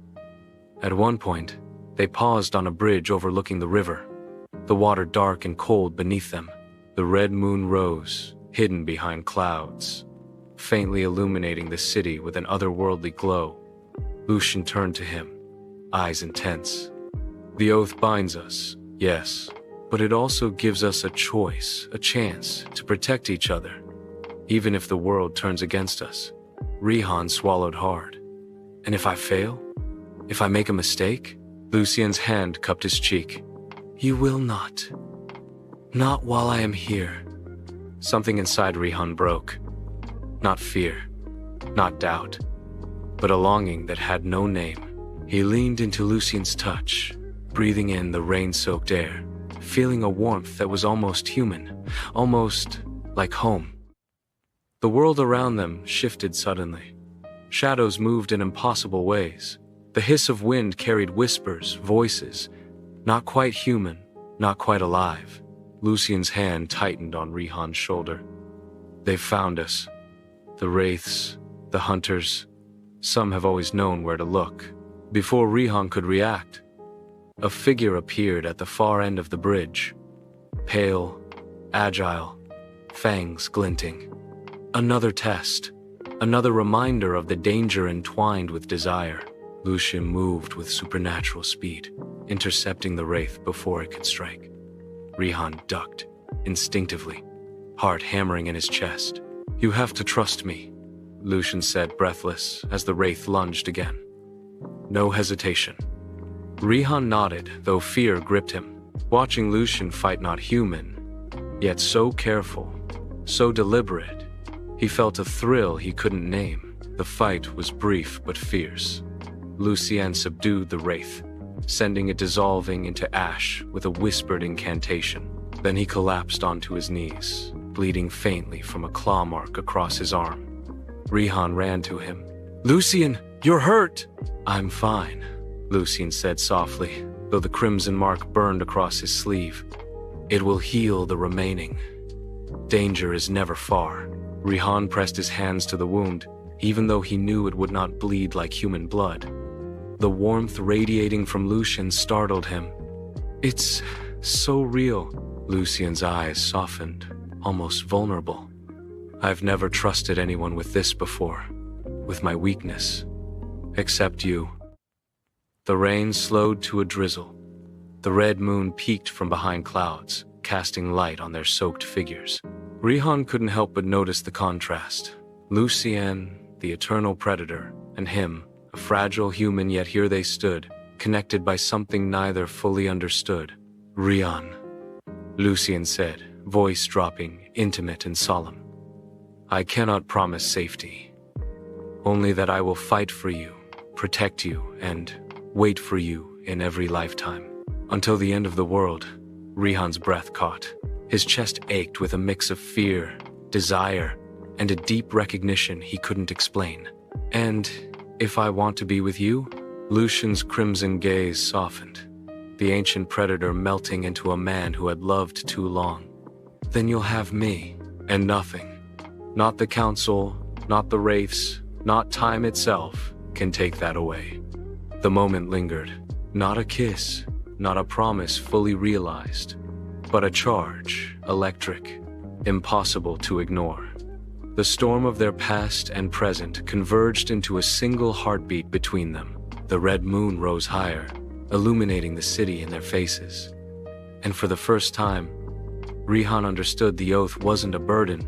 At one point, they paused on a bridge overlooking the river, the water dark and cold beneath them. The red moon rose, hidden behind clouds, faintly illuminating the city with an otherworldly glow. Lucian turned to him, eyes intense. "The oath binds us, yes, but it also gives us a choice, a chance to protect each other, even if the world turns against us." Rihan swallowed hard. "And if I fail? If I make a mistake?" Lucian's hand cupped his cheek. "You will not. Not while I am here." Something inside Rihan broke. Not fear, not doubt, but a longing that had no name. He leaned into Lucian's touch, breathing in the rain-soaked air, feeling a warmth that was almost human, almost like home. The world around them shifted suddenly. Shadows moved in impossible ways. The hiss of wind carried whispers, voices, not quite human, not quite alive. Lucian's hand tightened on Rihan's shoulder. "They've found us. The wraiths, the hunters. Some have always known where to look." Before Rihan could react, a figure appeared at the far end of the bridge. Pale, agile, fangs glinting. Another test, another reminder of the danger entwined with desire. Lucian moved with supernatural speed, intercepting the wraith before it could strike. Rihan ducked, instinctively, heart hammering in his chest. "You have to trust me," Lucian said, breathless, as the wraith lunged again. No hesitation. Rihan nodded, though fear gripped him. Watching Lucian fight not human, yet so careful, so deliberate, he felt a thrill he couldn't name. The fight was brief but fierce. Lucian subdued the wraith, sending it dissolving into ash with a whispered incantation. Then he collapsed onto his knees, bleeding faintly from a claw mark across his arm. Rihan ran to him. "Lucian, you're hurt!" "I'm fine," Lucian said softly, though the crimson mark burned across his sleeve. "It will heal the remaining. Danger is never far." Rihan pressed his hands to the wound, even though he knew it would not bleed like human blood. The warmth radiating from Lucian startled him. "It's so real." Lucian's eyes softened, almost vulnerable. "I've never trusted anyone with this before, with my weakness. Except you." The rain slowed to a drizzle. The red moon peeked from behind clouds, casting light on their soaked figures. Rihan couldn't help but notice the contrast. Lucian, the eternal predator, and him, a fragile human, yet here they stood, connected by something neither fully understood. "Rihan," Lucian said, voice dropping, intimate and solemn. "I cannot promise safety. Only that I will fight for you, protect you, and wait for you in every lifetime. Until the end of the world." Rihan's breath caught. His chest ached with a mix of fear, desire, and a deep recognition he couldn't explain. "And if I want to be with you?" Lucian's crimson gaze softened, the ancient predator melting into a man who had loved too long. "Then you'll have me, and nothing. Not the council, not the wraiths, not time itself can take that away." The moment lingered. Not a kiss, not a promise fully realized, but a charge, electric, impossible to ignore. The storm of their past and present converged into a single heartbeat between them. The red moon rose higher, illuminating the city in their faces. And for the first time, Rihan understood the oath wasn't a burden.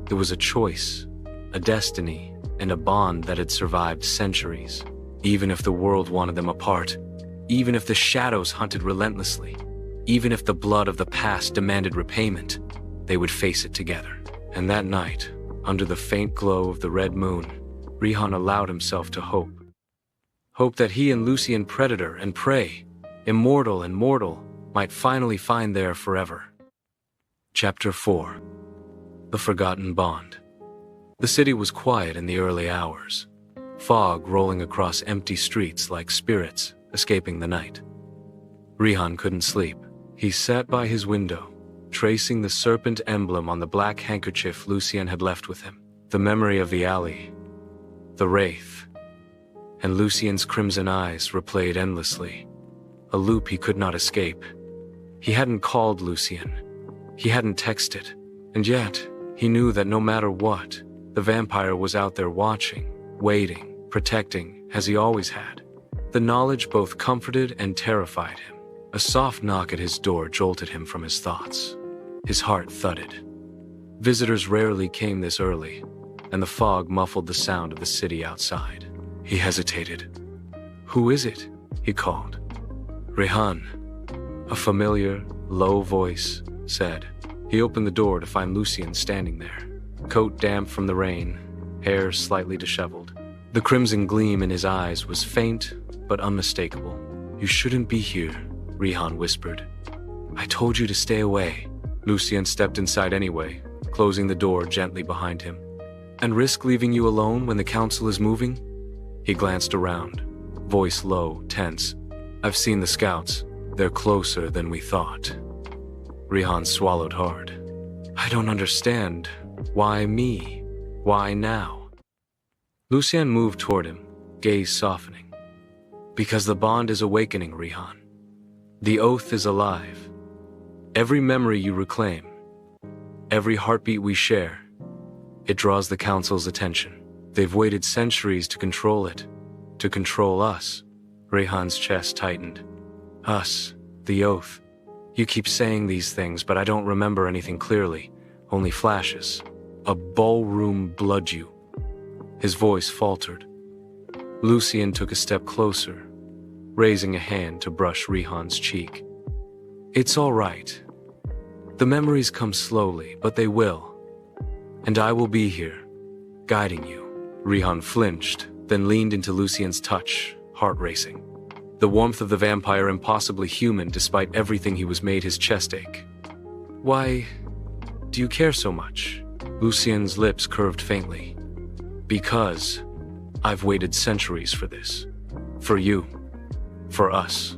It was a choice, a destiny, and a bond that had survived centuries. Even if the world wanted them apart, even if the shadows hunted relentlessly, even if the blood of the past demanded repayment, they would face it together. And that night, under the faint glow of the red moon, Rihan allowed himself to hope. Hope that he and Lucian, predator and prey, immortal and mortal, might finally find their forever. Chapter 4. The Forgotten Bond. The city was quiet in the early hours, fog rolling across empty streets like spirits escaping the night. Rihan couldn't sleep. He sat by his window, tracing the serpent emblem on the black handkerchief Lucian had left with him. The memory of the alley, the wraith, and Lucian's crimson eyes replayed endlessly. A loop he could not escape. He hadn't called Lucian. He hadn't texted. And yet, he knew that no matter what, the vampire was out there watching, waiting, protecting, as he always had. The knowledge both comforted and terrified him. A soft knock at his door jolted him from his thoughts. His heart thudded. Visitors rarely came this early, and the fog muffled the sound of the city outside. He hesitated. "Who is it?" he called. "Rihan," a familiar, low voice said. He opened the door to find Lucian standing there, coat damp from the rain, hair slightly disheveled. The crimson gleam in his eyes was faint but unmistakable. "You shouldn't be here," Rihan whispered. "I told you to stay away." Lucian stepped inside anyway, closing the door gently behind him. "And risk leaving you alone when the council is moving?" He glanced around, voice low, tense. "I've seen the scouts. They're closer than we thought." Rihan swallowed hard. "I don't understand. Why me? Why now?" Lucian moved toward him, gaze softening. "Because the bond is awakening, Rihan. The oath is alive. Every memory you reclaim, every heartbeat we share, it draws the council's attention. They've waited centuries to control it, To control us. Rihan's chest tightened. Us. The oath. You keep saying these things, but I don't remember anything clearly. Only flashes. A ballroom blood you. His voice faltered. Lucien took a step closer, raising a hand to brush Rihan's cheek. It's all right. The memories come slowly, but they will. And I will be here, guiding you. Rihan flinched, then leaned into Lucien's touch, heart racing. The warmth of the vampire impossibly human despite everything he was made his chest ache. Why do you care so much? Lucien's lips curved faintly. Because I've waited centuries for this. For you. For us.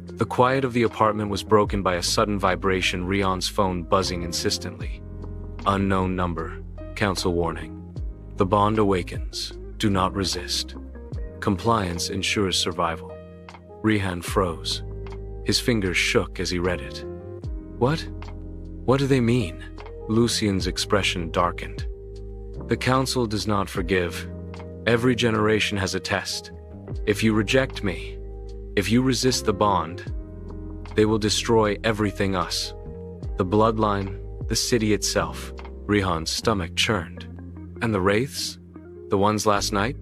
The quiet of the apartment was broken by a sudden vibration, Rihan's phone buzzing insistently. Unknown number. Council warning. The bond awakens. Do not resist. Compliance ensures survival. Rihan froze. His fingers shook as he read it. What? What do they mean? Lucien's expression darkened. The council does not forgive. Every generation has a test. If you reject me, if you resist the bond, they will destroy everything us. The bloodline, the city itself. Rihan's stomach churned. And the wraiths? The ones last night?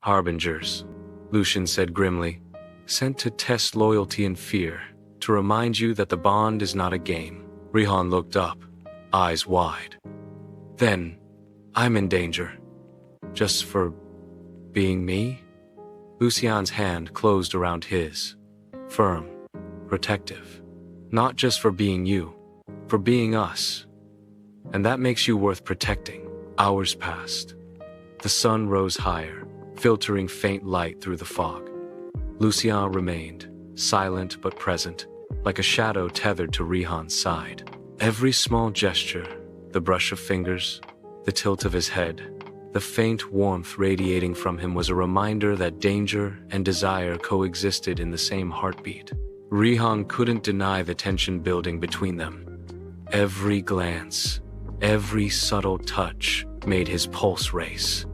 Harbingers, Lucien said grimly, sent to test loyalty and fear, to remind you that the bond is not a game. Rihan looked up, eyes wide. Then, I'm in danger. Just for being me? Lucien's hand closed around his, firm, protective. Not just for being you, for being us. And that makes you worth protecting. Hours passed. The sun rose higher, filtering faint light through the fog. Lucien remained, silent but present, like a shadow tethered to Rihan's side. Every small gesture, the brush of fingers, the tilt of his head, the faint warmth radiating from him was a reminder that danger and desire coexisted in the same heartbeat. Rihan couldn't deny the tension building between them. Every glance, every subtle touch made his pulse race.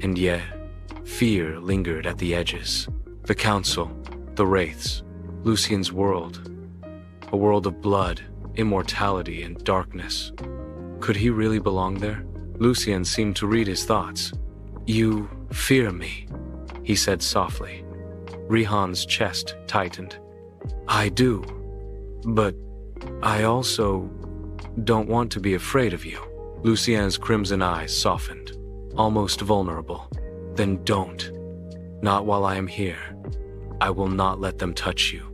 And yet, fear lingered at the edges. The council, the wraiths, Lucien's world. A world of blood, immortality, and darkness. Could he really belong there? Lucien seemed to read his thoughts. You fear me, he said softly. Rihan's chest tightened. I do, but I also don't want to be afraid of you. Lucien's crimson eyes softened, almost vulnerable. Then don't. Not while I am here. I will not let them touch you.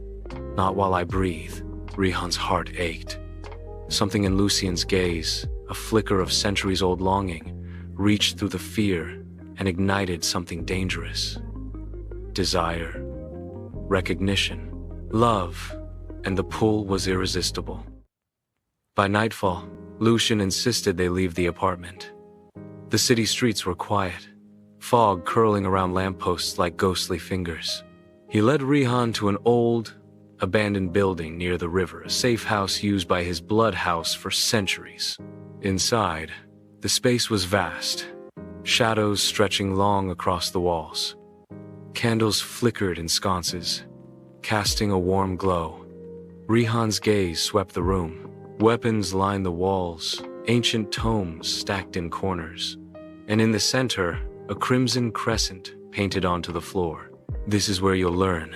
Not while I breathe. Rihan's heart ached. Something in Lucien's gaze, a flicker of centuries-old longing, reached through the fear and ignited something dangerous. Desire, recognition, love, and the pull was irresistible. By nightfall, Lucien insisted they leave the apartment. The city streets were quiet, fog curling around lampposts like ghostly fingers. He led Rihan to an old, abandoned building near the river, a safe house used by his blood house for centuries. Inside, the space was vast, shadows stretching long across the walls. Candles flickered in sconces, casting a warm glow. Rihan's gaze swept the room. Weapons lined the walls, ancient tomes stacked in corners. And in the center, a crimson crescent painted onto the floor. This is where you'll learn,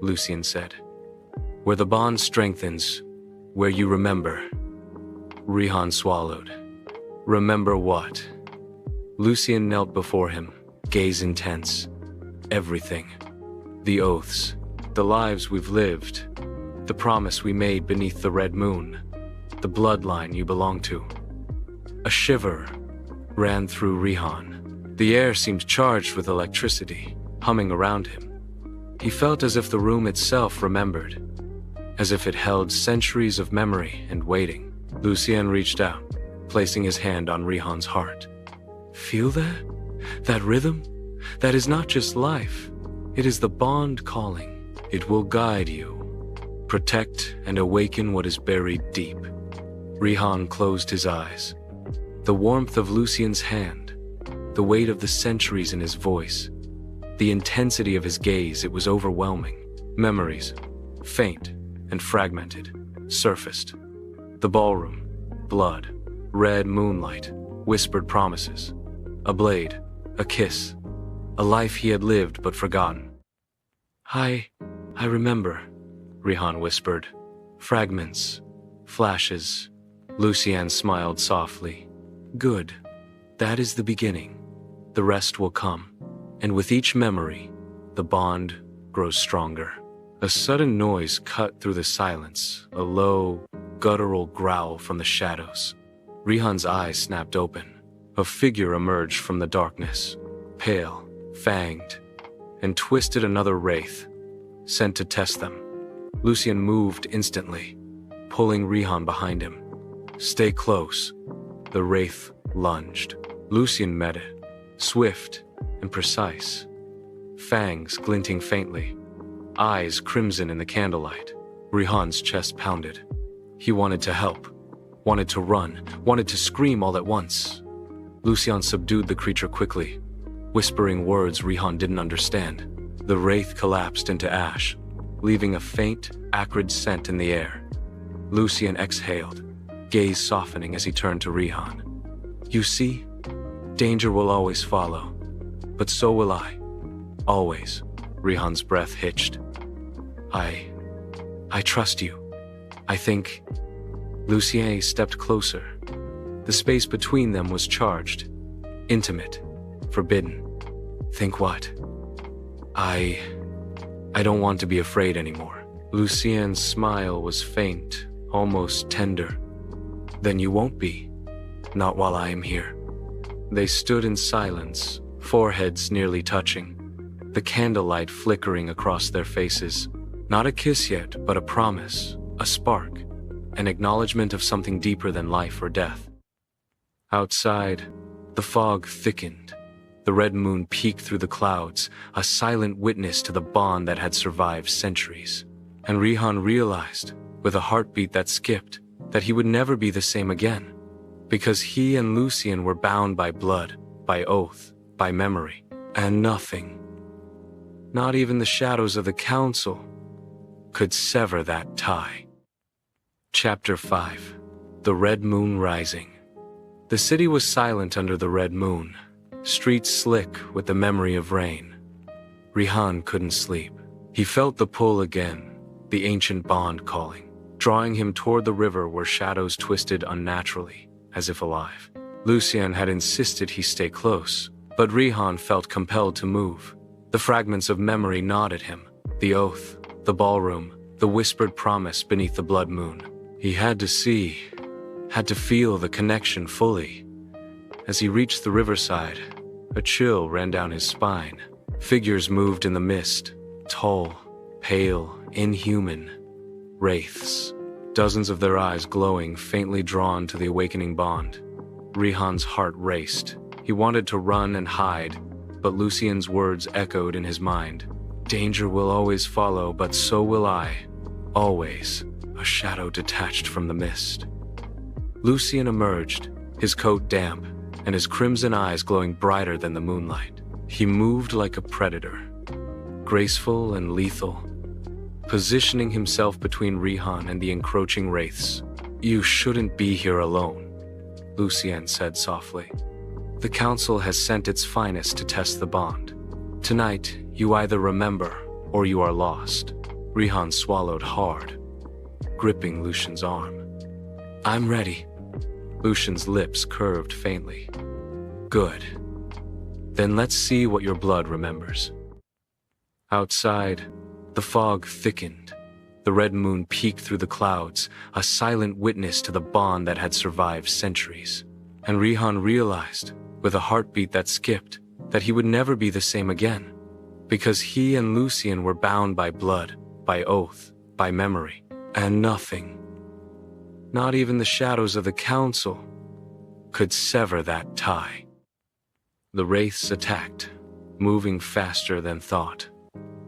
Lucien said. Where the bond strengthens, where you remember. Rihan swallowed. Remember what? Lucien knelt before him, gaze intense. Everything. The oaths, the lives we've lived, the promise we made beneath the red moon, the bloodline you belong to. A shiver ran through Rihan. The air seemed charged with electricity, humming around him. He felt as if the room itself remembered, as if it held centuries of memory and waiting. Lucien reached out, placing his hand on Rihan's heart. Feel that? That rhythm? That is not just life. It is the bond calling. It will guide you, protect and awaken what is buried deep. Rihan closed his eyes. The warmth of Lucien's hand, the weight of the centuries in his voice. The intensity of his gaze, it was overwhelming. Memories, faint and fragmented, surfaced. The ballroom, blood, red moonlight, whispered promises. A blade, a kiss, a life he had lived but forgotten. I remember, Rihan whispered. Fragments, flashes. Lucienne smiled softly. Good. That is the beginning. The rest will come. And with each memory, the bond grows stronger. A sudden noise cut through the silence, a low, guttural growl from the shadows. Rihan's eyes snapped open. A figure emerged from the darkness, pale, fanged, and twisted. Another wraith, sent to test them. Lucian moved instantly, pulling Rihan behind him. Stay close. The wraith lunged. Lucian met it, swift and precise. Fangs glinting faintly, eyes crimson in the candlelight. Rihan's chest pounded. He wanted to help, wanted to run, wanted to scream all at once. Lucian subdued the creature quickly, whispering words Rihan didn't understand. The wraith collapsed into ash, leaving a faint, acrid scent in the air. Lucian exhaled, gaze softening as he turned to Rihan. You see, danger will always follow, but so will I. Always. Rihan's breath hitched. I trust you. I think. Lucien stepped closer. The space between them was charged, intimate, forbidden. Think what? I don't want to be afraid anymore. Lucien's smile was faint, almost tender. Then you won't be. Not while I am here. They stood in silence, foreheads nearly touching, the candlelight flickering across their faces. Not a kiss yet, but a promise, a spark, an acknowledgement of something deeper than life or death. Outside, the fog thickened. The red moon peeked through the clouds, a silent witness to the bond that had survived centuries. And Rihan realized, with a heartbeat that skipped, that he would never be the same again. Because he and Lucien were bound by blood, by oath, by memory, and nothing, not even the shadows of the council, could sever that tie. Chapter 5. The Red Moon Rising. The city was silent under the red moon, streets slick with the memory of rain. Rihan couldn't sleep. He felt the pull again, the ancient bond calling, drawing him toward the river where shadows twisted unnaturally, as if alive. Lucien had insisted he stay close, but Rihan felt compelled to move. The fragments of memory gnawed at him, the oath, the ballroom, the whispered promise beneath the blood moon. He had to see, had to feel the connection fully. As he reached the riverside, a chill ran down his spine. Figures moved in the mist, tall, pale, inhuman. Wraiths, dozens of their eyes glowing, faintly drawn to the awakening bond. Rihan's heart raced. He wanted to run and hide, but Lucien's words echoed in his mind. Danger will always follow, but so will I. Always. A shadow detached from the mist. Lucien emerged, his coat damp, and his crimson eyes glowing brighter than the moonlight. He moved like a predator, graceful and lethal, positioning himself between Rihan and the encroaching wraiths. You shouldn't be here alone, Lucien said softly. The council has sent its finest to test the bond. Tonight, you either remember or you are lost. Rihan swallowed hard, gripping Lucien's arm. I'm ready. Lucien's lips curved faintly. Good. Then let's see what your blood remembers. Outside, the fog thickened. The red moon peeked through the clouds, a silent witness to the bond that had survived centuries. And Rihan realized, with a heartbeat that skipped, that he would never be the same again. Because he and Lucien were bound by blood, by oath, by memory, and nothing, not even the shadows of the council, could sever that tie. The wraiths attacked, moving faster than thought.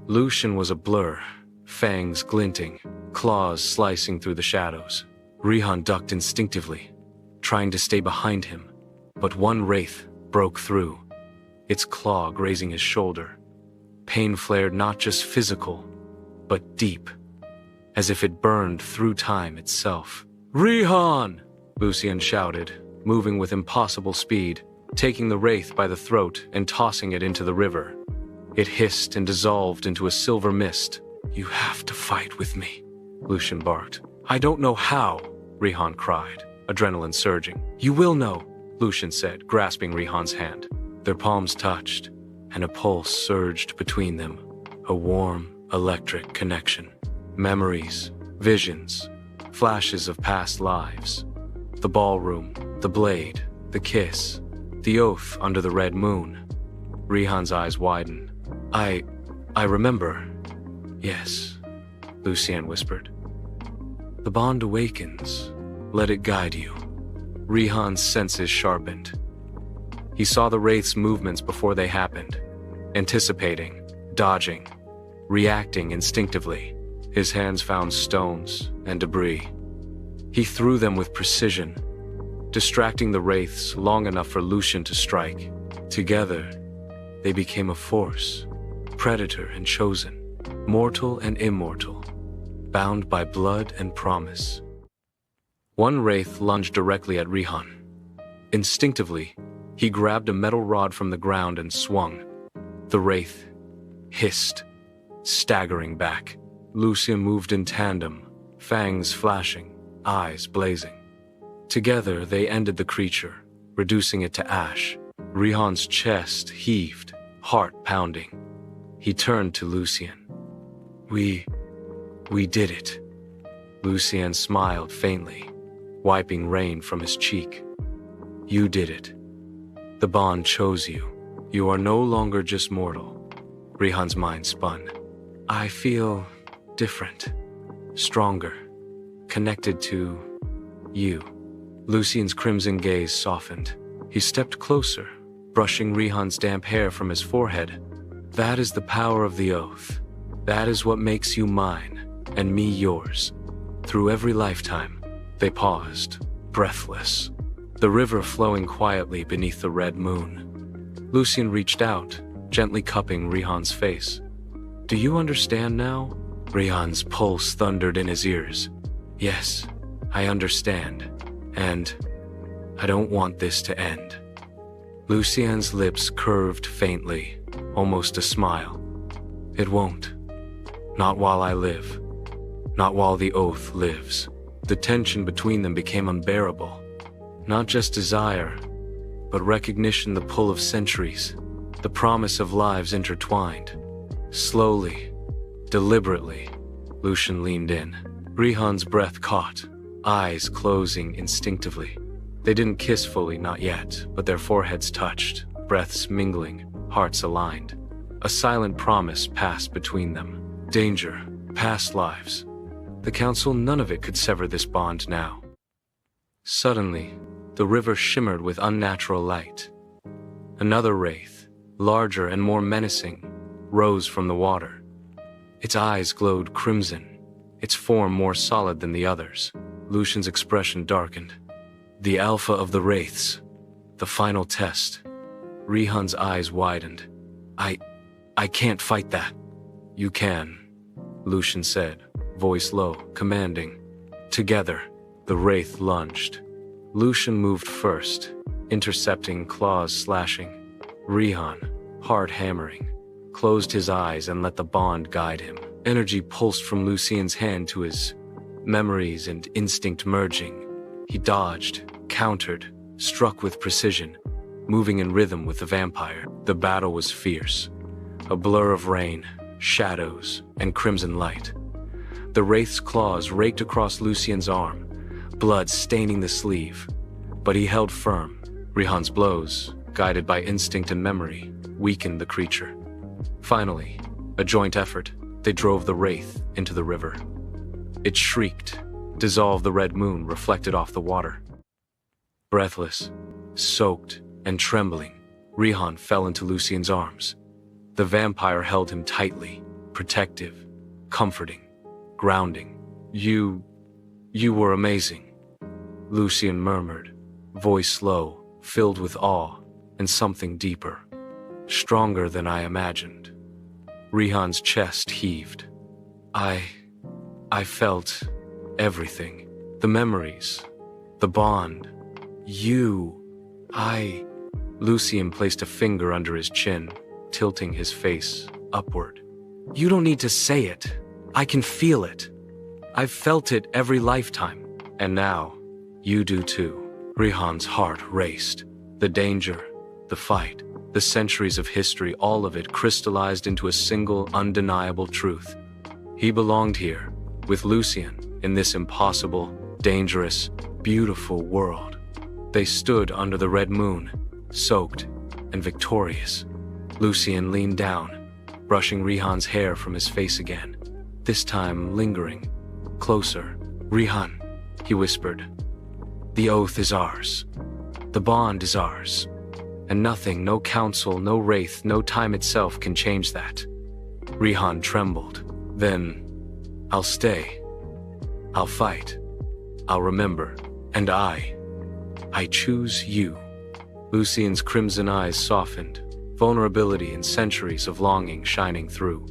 Lucien was a blur, fangs glinting, claws slicing through the shadows. Rihan ducked instinctively, trying to stay behind him, but one wraith broke through, its claw grazing his shoulder. Pain flared not just physical, but deep, as if it burned through time itself. "Rihan!" Lucien shouted, moving with impossible speed, taking the wraith by the throat and tossing it into the river. It hissed and dissolved into a silver mist. "You have to fight with me," Lucien barked. "I don't know how," Rihan cried, adrenaline surging. "You will know," Lucien said, grasping Rihan's hand. Their palms touched, and a pulse surged between them, a warm, electric connection. Memories, visions, flashes of past lives. The ballroom, the blade, the kiss, the oath under the red moon. Rihan's eyes widened. I remember. Yes, Lucien whispered. The bond awakens. Let it guide you. Rihan's senses sharpened. He saw the wraith's movements before they happened, anticipating, dodging, reacting instinctively. His hands found stones and debris. He threw them with precision, distracting the wraiths long enough for Lucien to strike. Together, they became a force, predator and chosen, mortal and immortal, bound by blood and promise. One wraith lunged directly at Rihan. Instinctively, he grabbed a metal rod from the ground and swung. The wraith hissed, staggering back. Lucien moved in tandem, fangs flashing, eyes blazing. Together, they ended the creature, reducing it to ash. Rihan's chest heaved, heart pounding. He turned to Lucien. We did it." Lucien smiled faintly, wiping rain from his cheek. "You did it. The bond chose you. You are no longer just mortal." Rihan's mind spun. "I feel different, stronger, connected to you." Lucien's crimson gaze softened. He stepped closer, brushing Rihan's damp hair from his forehead. "That is the power of the oath. That is what makes you mine, and me yours. Through every lifetime." They paused, breathless, the river flowing quietly beneath the red moon. Lucien reached out, gently cupping Rihan's face. "Do you understand now?" Rihan's pulse thundered in his ears. "Yes, I understand, and I don't want this to end." Lucien's lips curved faintly, almost a smile. "It won't. Not while I live. Not while the oath lives." The tension between them became unbearable. Not just desire, but recognition, the pull of centuries, the promise of lives intertwined. Slowly, deliberately, Lucien leaned in. Rihan's breath caught, eyes closing instinctively. They didn't kiss fully, not yet, but their foreheads touched, breaths mingling, hearts aligned. A silent promise passed between them. Danger, past lives. The council, none of it could sever this bond now. Suddenly, the river shimmered with unnatural light. Another wraith, larger and more menacing, rose from the water. Its eyes glowed crimson, its form more solid than the others. Lucien's expression darkened. The alpha of the wraiths, the final test. Rihan's eyes widened. I can't fight that." "You can," Lucien said, voice low, commanding. Together, the wraith lunged. Lucien moved first, intercepting, claws slashing. Rihan, heart hammering, closed his eyes and let the bond guide him. Energy pulsed from Lucien's hand to his, memories and instinct merging. He dodged, countered, struck with precision, moving in rhythm with the vampire. The battle was fierce, a blur of rain, shadows, and crimson light. The wraith's claws raked across Lucien's arm, blood staining the sleeve, but he held firm. Rihan's blows, guided by instinct and memory, weakened the creature. Finally, a joint effort, they drove the wraith into the river. It shrieked, dissolved the red moon reflected off the water. Breathless, soaked, and trembling, Rihan fell into Lucien's arms. The vampire held him tightly, protective, comforting, grounding. You were amazing," Lucien murmured, voice low, filled with awe and something deeper. "Stronger than I imagined." Rihan's chest heaved. I felt everything. The memories, the bond, Lucien placed a finger under his chin, tilting his face upward. You don't need to say it. I can feel it. I've felt it every lifetime. And now, you do too. Rihan's heart raced. The danger, the fight, the centuries of history, all of it crystallized into a single, undeniable truth. He belonged here, with Lucien, in this impossible, dangerous, beautiful world. They stood under the red moon, soaked and victorious. Lucien leaned down, brushing Rihan's hair from his face again, this time lingering. Closer. Rihan, he whispered. The oath is ours. The bond is ours. And nothing, no council, no wraith, no time itself can change that. Rihan trembled. Then, I'll stay. I'll fight. I'll remember. And I choose you. Lucien's crimson eyes softened, vulnerability and centuries of longing shining through.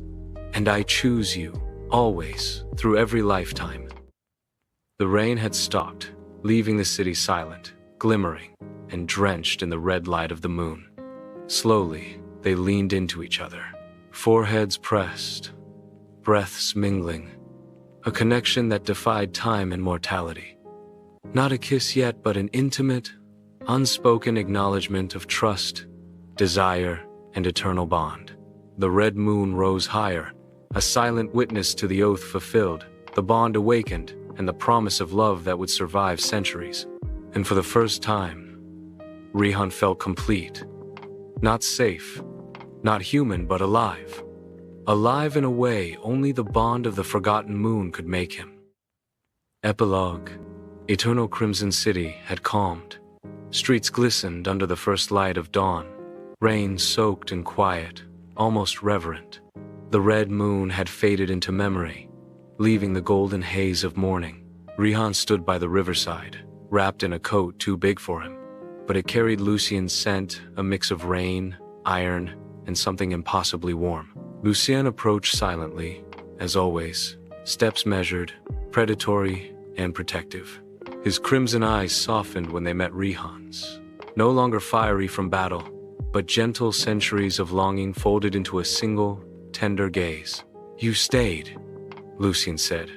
And I choose you, always, through every lifetime. The rain had stopped, leaving the city silent, glimmering, and drenched in the red light of the moon. Slowly, they leaned into each other, foreheads pressed, breaths mingling, a connection that defied time and mortality. Not a kiss yet, but an intimate, unspoken acknowledgement of trust, desire, and eternal bond. The red moon rose higher, a silent witness to the oath fulfilled, the bond awakened, and the promise of love that would survive centuries. And for the first time, Rihan felt complete. Not safe, not human, but alive. Alive in a way only the bond of the forgotten moon could make him. Epilogue. Eternal Crimson City had calmed. Streets glistened under the first light of dawn. Rain soaked and quiet, almost reverent. The red moon had faded into memory, leaving the golden haze of morning. Rihan stood by the riverside, wrapped in a coat too big for him, but it carried Lucien's scent, a mix of rain, iron, and something impossibly warm. Lucien approached silently, as always, steps measured, predatory, and protective. His crimson eyes softened when they met Rihan's, no longer fiery from battle, but gentle centuries of longing folded into a single, tender gaze. You stayed, Lucien said,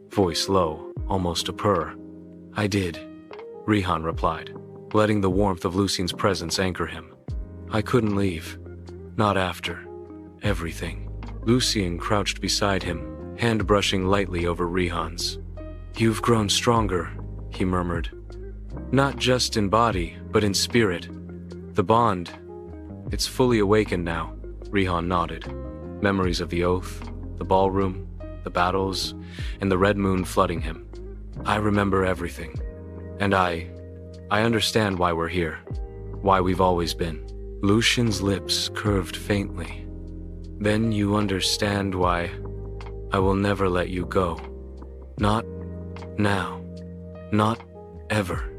voice low, almost a purr. I did, Rihan replied, letting the warmth of Lucien's presence anchor him. I couldn't leave. Not after everything. Lucien crouched beside him, hand brushing lightly over Rihan's. You've grown stronger, he murmured. Not just in body, but in spirit. The bond, it's fully awakened now, Rihan nodded. Memories of the oath, the ballroom, the battles, and the red moon flooding him. I remember everything. And I understand why we're here, why we've always been. Lucien's lips curved faintly. Then you understand why I will never let you go. Not now. Not ever.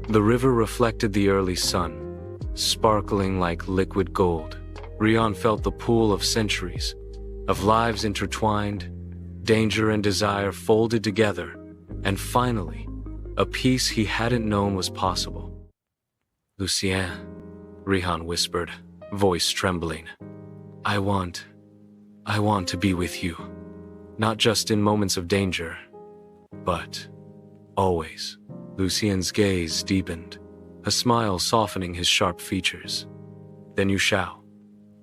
The river reflected the early sun, sparkling like liquid gold. Rihan felt the pool of centuries, of lives intertwined, danger and desire folded together, and finally, a peace he hadn't known was possible. Lucien, Rihan whispered, voice trembling. I want to be with you, not just in moments of danger, but always. Lucien's gaze deepened, a smile softening his sharp features. Then you shall,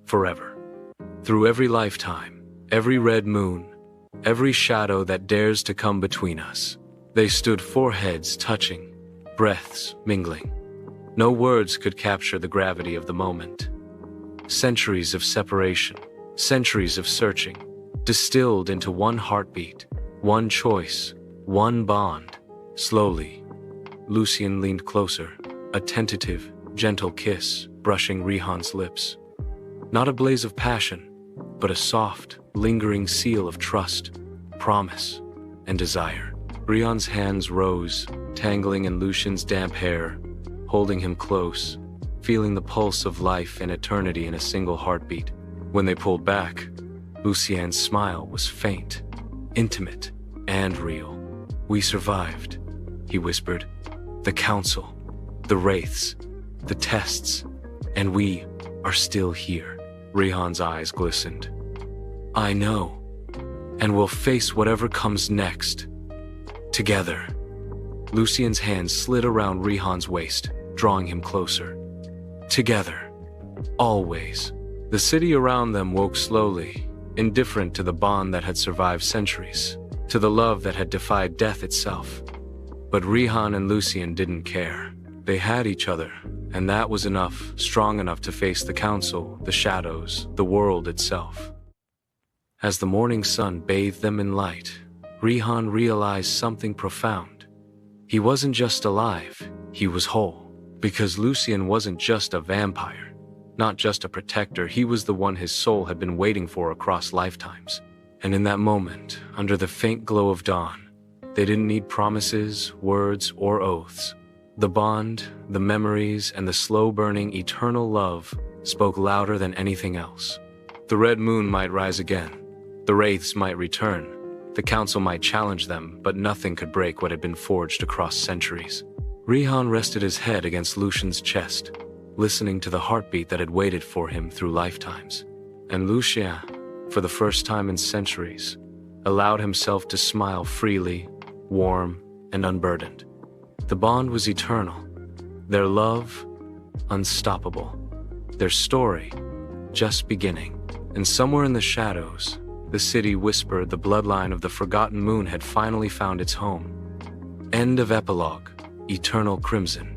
forever. Through every lifetime, every red moon, every shadow that dares to come between us. They stood foreheads touching, breaths mingling. No words could capture the gravity of the moment. Centuries of separation, centuries of searching, distilled into one heartbeat, one choice, one bond. Slowly, Lucien leaned closer, a tentative, gentle kiss brushing Rihan's lips. Not a blaze of passion, but a soft, lingering seal of trust, promise, and desire. Rihan's hands rose, tangling in Lucien's damp hair, holding him close, feeling the pulse of life and eternity in a single heartbeat. When they pulled back, Lucien's smile was faint, intimate, and real. "We survived," he whispered. "The council, the wraiths, the tests, and we are still here." Rihan's eyes glistened. "I know, and we'll face whatever comes next. Together." Lucien's hand slid around Rihan's waist, drawing him closer. Together. Always. The city around them woke slowly, indifferent to the bond that had survived centuries, to the love that had defied death itself. But Rihan and Lucien didn't care. They had each other, and that was enough, strong enough to face the council, the shadows, the world itself. As the morning sun bathed them in light, Rihan realized something profound. He wasn't just alive, he was whole. Because Lucien wasn't just a vampire, not just a protector, he was the one his soul had been waiting for across lifetimes. And in that moment, under the faint glow of dawn, they didn't need promises, words, or oaths. The bond, the memories, and the slow-burning, eternal love spoke louder than anything else. The red moon might rise again. The wraiths might return. The council might challenge them, but nothing could break what had been forged across centuries. Rihan rested his head against Lucien's chest, listening to the heartbeat that had waited for him through lifetimes. And Lucien, for the first time in centuries, allowed himself to smile freely, warm, and unburdened. The bond was eternal, their love unstoppable, their story just beginning. And somewhere in the shadows, the city whispered the bloodline of the forgotten moon had finally found its home. End of epilogue. Eternal Crimson.